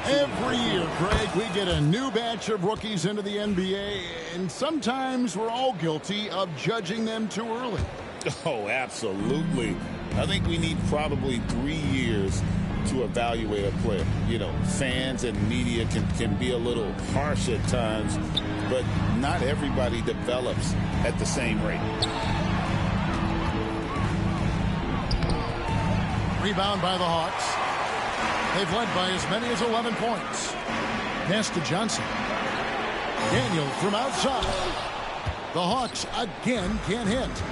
Every year, Greg, we get a new batch of rookies into the NBA, and sometimes we're all guilty of judging them too early. Oh, absolutely. I think we need probably 3 years to evaluate a player. You know, fans and media can be a little harsh at times, but not everybody develops at the same rate. Rebound by the Hawks. They've led by as many as 11 points. Pass to Johnson. Daniel from outside. The Hawks again can't hit.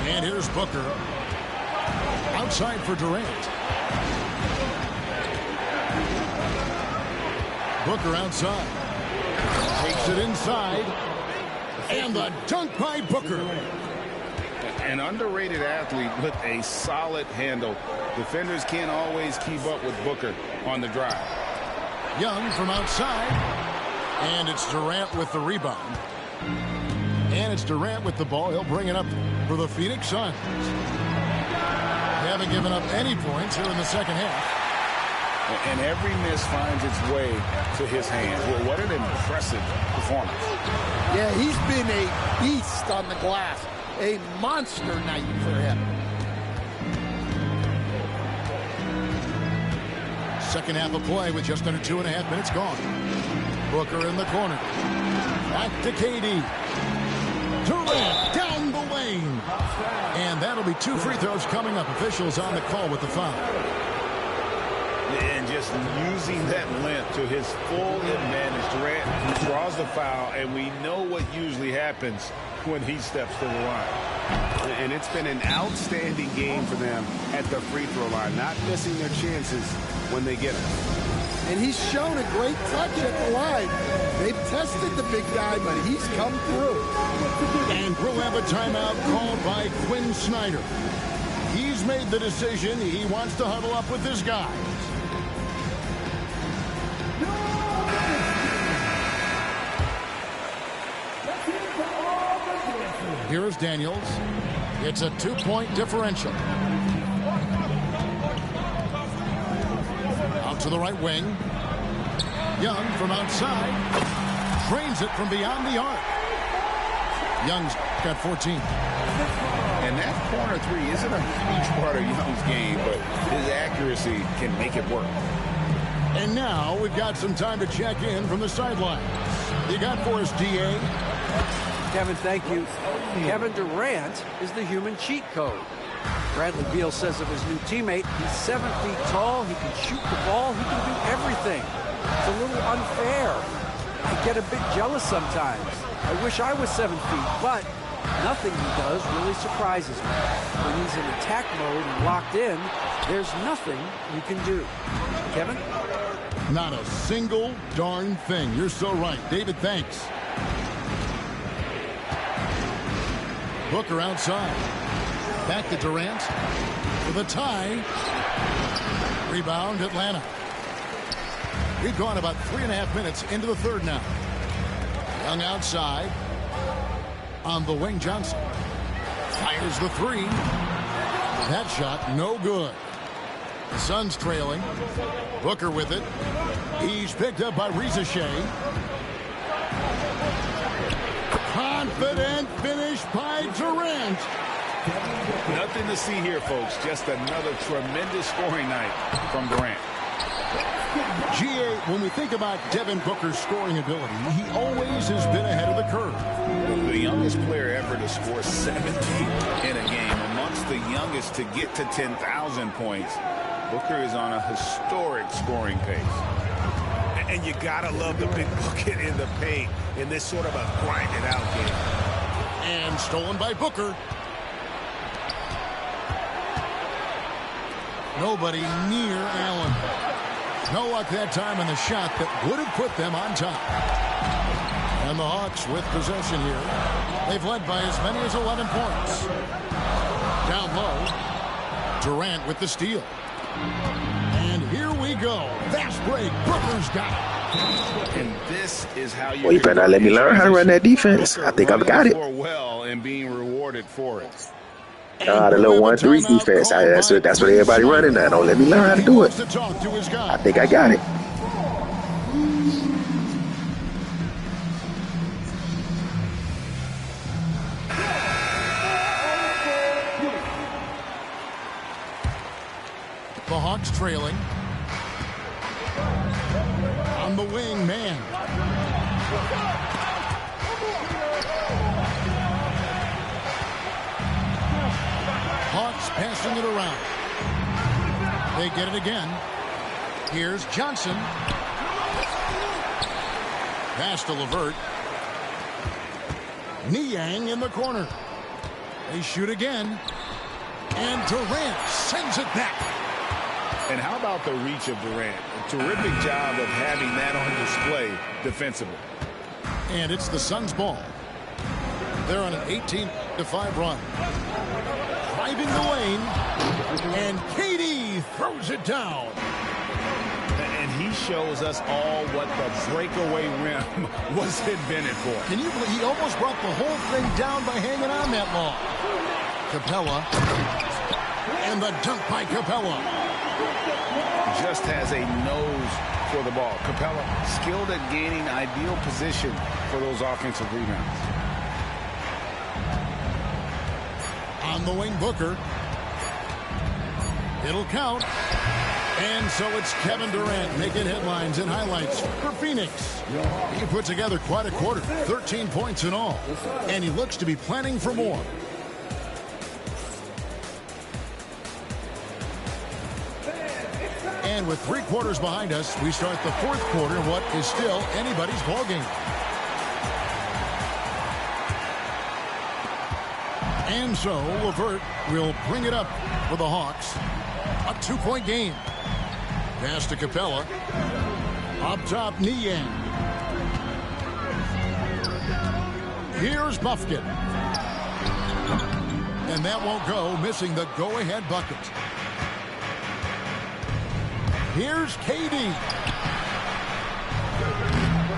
And here's Booker. Outside for Durant. Booker outside. Takes it inside. And the dunk by Booker. An underrated athlete with a solid handle. Defenders can't always keep up with Booker on the drive. Young from outside. And it's Durant with the rebound. And it's Durant with the ball. He'll bring it up for the Phoenix Suns. They haven't given up any points here in the second half. And every miss finds its way to his hands. Well, what an impressive performance. Yeah, he's been a beast on the glass. A monster night for him. Second half of play with just under 2.5 minutes gone. Booker in the corner. Back to KD. Durant down the lane. And that'll be 2 free throws coming up. Officials on the call with the foul. And just using that length to his full advantage. Durant draws the foul, and we know what usually happens when he steps to the line. And it's been an outstanding game for them at the free throw line, not missing their chances when they get them. And he's shown a great touch at the line. They've tested the big guy, but he's come through. And we'll have a timeout called by Quinn Snyder. He's made the decision. He wants to huddle up with his guys. Here's Daniels. It's a 2-point differential. Out to the right wing. Young from outside. Drains it from beyond the arc. Young's got 14. And that corner three isn't a huge part of Young's game, but his accuracy can make it work. And now we've got some time to check in from the sidelines. You got for us, DA? Kevin, thank you. Kevin Durant is the human cheat code. Bradley Beal says of his new teammate, he's 7 feet tall, he can shoot the ball, he can do everything. It's a little unfair. I get a bit jealous sometimes. I wish I was 7 feet, but nothing he does really surprises me. When he's in attack mode and locked in, there's nothing you can do. Kevin? Not a single darn thing. You're so right. David, thanks. Booker outside. Back to Durant. For the tie. Rebound, Atlanta. We've gone about 3.5 minutes into the third now. Young outside. On the wing, Johnson. Fires the three. That shot, no good. The Suns trailing. Booker with it. He's picked up by Reza Shea. Confident finish by Durant. Nothing to see here, folks. Just another tremendous scoring night from Durant. GA, when we think about Devin Booker's scoring ability, he always has been ahead of the curve. The youngest player ever to score 70 in a game, amongst the youngest to get to 10,000 points. Booker is on a historic scoring pace. And you gotta love the big bucket in the paint in this sort of a grinded out game. And stolen by Booker. Nobody near Allen. No luck that time in the shot that would have put them on top. And the Hawks with possession here. They've led by as many as 11 points. Down low. Durant with the steal. And here we go. Fast break. Booker's got it. And this is how you. Well, you better not let me learn how to run that defense. I think I've got it. Well, and being rewarded for it. The little 1-3 defense. That's what everybody running now. Don't let me learn how to do it. I think I got it. The Hawks trailing. On the wing, man. Hawks passing it around. They get it again. Here's Johnson. Pass to LeVert. Niang in the corner. They shoot again. And Durant sends it back. And how about the reach of Durant? A terrific job of having that on display defensively. And it's the Suns' ball. They're on an 18-5 run. Driving the lane, and KD throws it down. And he shows us all what the breakaway rim was invented for. Can you believe he almost brought the whole thing down by hanging on that long? Capella. And the dunk by Capella. Just has a nose for the ball. Capella skilled at gaining ideal position for those offensive rebounds. On the wing, Booker. It'll count. And so it's Kevin Durant making headlines and highlights for Phoenix. He put together quite a quarter, 13 points in all. And he looks to be planning for more. And with 3 quarters behind us, we start the 4th quarter in what is still anybody's ballgame. And so LeVert will bring it up for the Hawks. A 2-point game. Pass to Capella. Up top, Niang. Here's Buffkin. And that won't go, missing the go-ahead bucket. Here's KD.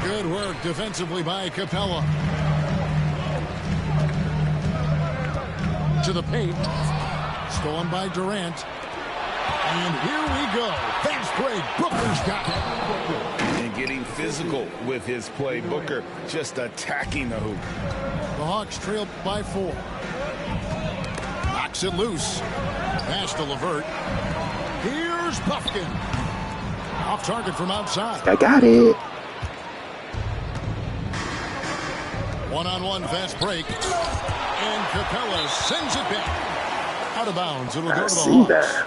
Good work defensively by Capella. To the paint. Stolen by Durant. And here we go. Fast break. Booker's got it. And getting physical with his play. Booker just attacking the hoop. The Hawks trail by 4. Knocks it loose. Pass to LeVert. Here's Buffkin. Off target from outside. I got it. One-on-one fast break. And Capella sends it back. Out of bounds. It'll go to the Hawks. That.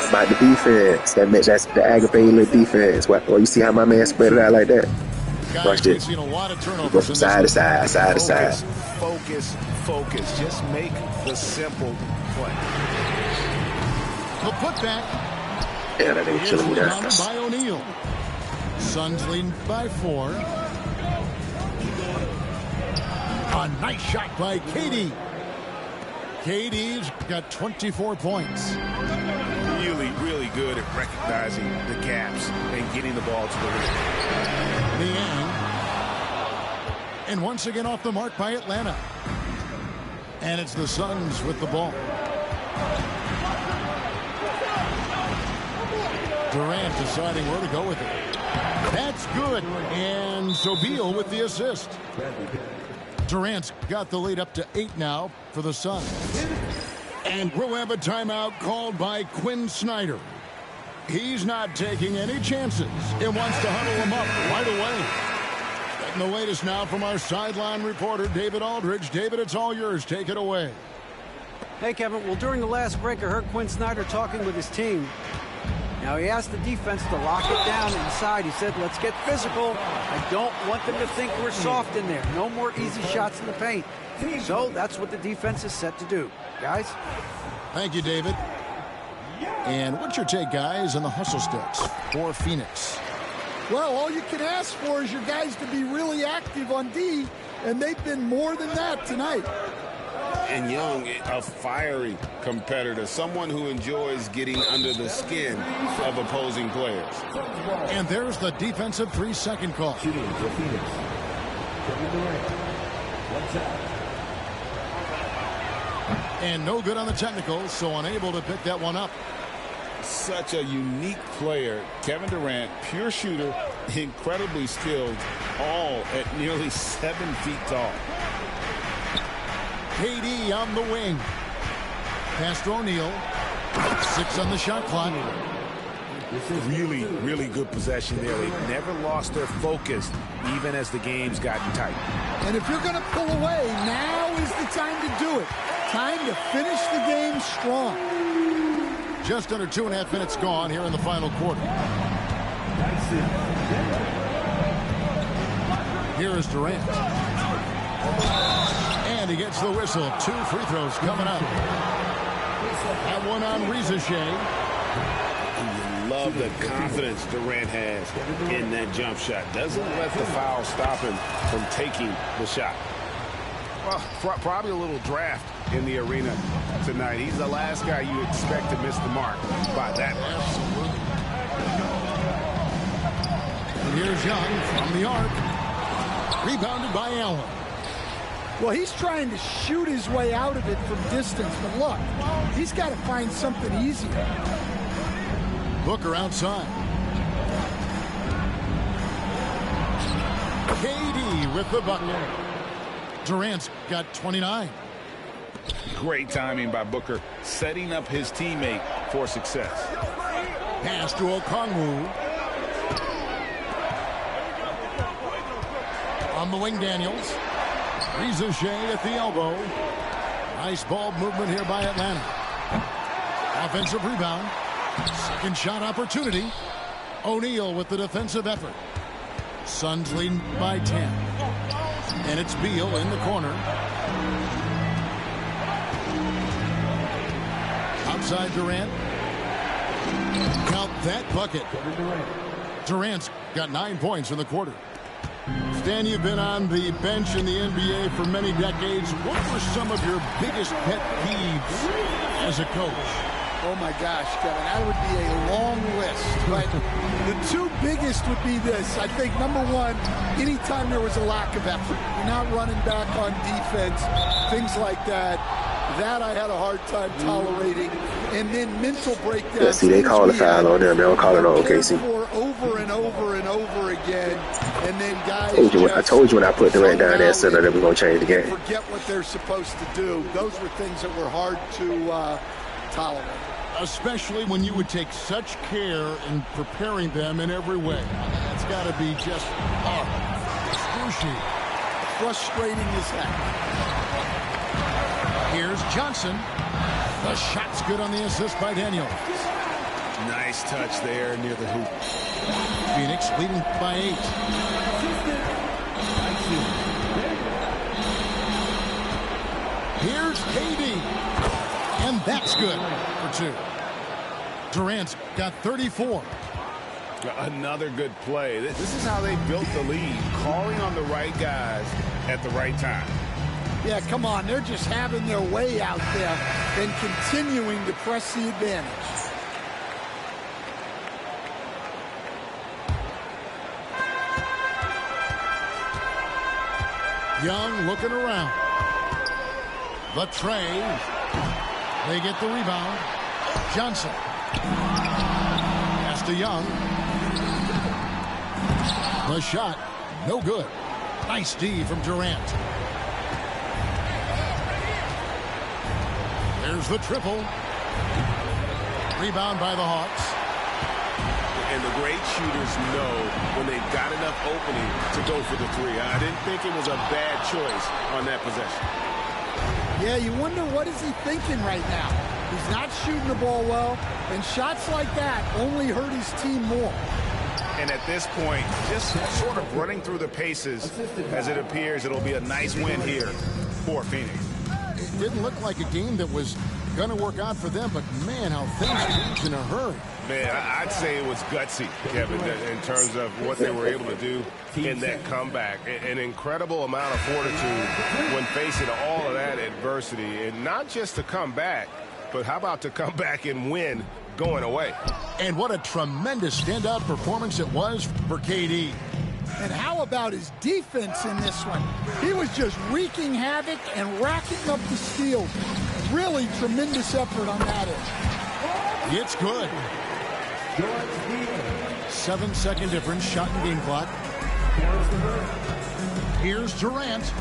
About the defense. That's the aggravating little defense. Well, you see how my man spread it out like that? Watch this. Seen a lot of turnovers. Go from side to side, side to side. Focus. Just make the simple play. The putback. Yeah, that ain't killing me there. By O'Neal. Suns leading by 4. A nice shot by KD. KD's got 24 points. Really good at recognizing the gaps and getting the ball to the rim. Niang. And once again off the mark by Atlanta. And it's the Suns with the ball. Durant deciding where to go with it. That's good. And so Beal with the assist. Durant's got the lead up to 8 now for the Suns. And we'll have a timeout called by Quinn Snyder. He's not taking any chances. He wants to huddle him up right away. Getting the latest now from our sideline reporter, David Aldridge. David, it's all yours. Take it away. Hey, Kevin. Well, during the last break, I heard Quinn Snyder talking with his team. Now, he asked the defense to lock it down inside. He said, let's get physical. I don't want them to think we're soft in there. No more easy shots in the paint. So that's what the defense is set to do. Guys? Thank you, David. And what's your take, guys, on the hustle sticks for Phoenix? Well, all you can ask for is your guys to be really active on D, and they've been more than that tonight. And Young, a fiery competitor, someone who enjoys getting under the skin of opposing players. And there's the defensive 3-second call. And no good on the technical, so unable to pick that one up. Such a unique player. Kevin Durant, pure shooter, incredibly skilled, all at nearly 7 feet tall. KD on the wing. Pass to O'Neal. 6 on the shot clock. Really good possession there. They've never lost their focus, even as the game's gotten tight. And if you're going to pull away, now is the time to do it. Time to finish the game strong. Just under 2.5 minutes gone here in the final quarter. Here is Durant. And he gets the whistle. 2 free throws coming up. That one on Riza Shea. love the confidence Durant has in that jump shot. Doesn't let the foul stop him from taking the shot. Well, probably a little draft in the arena tonight. He's the last guy you expect to miss the mark by that much. And here's Young from the arc. Rebounded by Allen. Well, he's trying to shoot his way out of it from distance, but look, he's got to find something easier. Booker outside. KD with the bucket. Durant's got 29. Great timing by Booker, setting up his teammate for success. Pass to Okongwu. On the wing, Daniels. Rizachet at the elbow. Nice ball movement here by Atlanta. Offensive rebound. Second shot opportunity. O'Neal with the defensive effort. Suns leading by 10. And it's Beal in the corner. Outside Durant. Count that bucket. Durant's got 9 points in the quarter. Stan, you've been on the bench in the NBA for many decades. What were some of your biggest pet peeves as a coach? Oh, my gosh, Kevin, that would be a long list. But the two biggest would be this. I think, number one, anytime there was a lack of effort, you're not running back on defense, things like that. That I had a hard time tolerating. And then mental breakdowns. Yeah, see, they call the foul on them. They don't call it on OKC. Over and over and over again. And then guys I told you when I put Durant down there, said that we're going to change the game. Forget what they're supposed to do. Those were things that were hard to tolerate. Especially when you would take such care in preparing them in every way. That's got to be just excruciating. Frustrating as heck. Here's Johnson. The shot's good on the assist by Daniels. Nice touch there near the hoop. Phoenix leading by 8. Here's KD. And that's good for 2. Durant's got 34. Another good play. This is how they built the lead, calling on the right guys at the right time. Yeah, come on. They're just having their way out there and continuing to press the advantage. Young looking around. The tray. They get the rebound. Johnson. Pass to Young. The shot. No good. Nice D from Durant. There's the triple. Rebound by the Hawks. And the great shooters know when they've got enough opening to go for the 3. I didn't think it was a bad choice on that possession. Yeah, you wonder what is he thinking right now. He's not shooting the ball well, and shots like that only hurt his team more. And at this point, just sort of running through the paces as it appears it'll be a nice win here for Phoenix. It didn't look like a game that was going to work out for them, but man, how things changed in a hurry. Man, I'd say it was gutsy, Kevin, in terms of what they were able to do in that comeback. An incredible amount of fortitude when facing all of that adversity. And not just to come back, but how about to come back and win going away? And what a tremendous standout performance it was for KD. And how about his defense in this one? He was just wreaking havoc and racking up the steals. Really tremendous effort on that end. It's good. 7-second difference, shot and game clock. Here's Durant.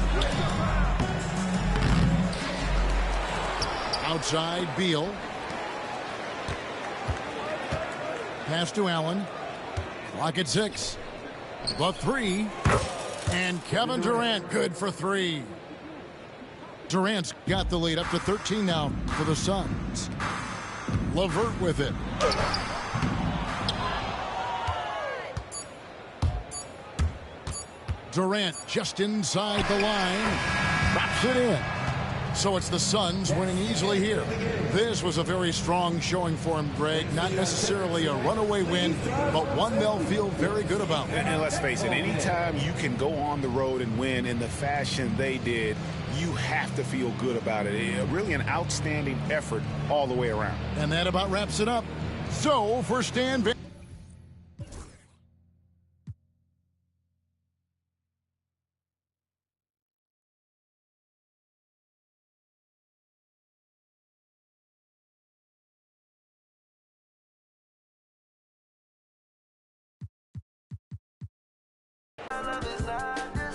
Outside, Beal. Pass to Allen. Clock at 6. The 3. And Kevin Durant good for 3. Durant's got the lead up to 13 now for the Suns. LeVert with it. Durant just inside the line. Drops it in. So it's the Suns winning easily here. This was a very strong showing for him, Greg. Not necessarily a runaway win, but one they'll feel very good about. And let's face it, anytime you can go on the road and win in the fashion they did, you have to feel good about it. Really an outstanding effort all the way around. And that about wraps it up. So for Stan Van I love this side.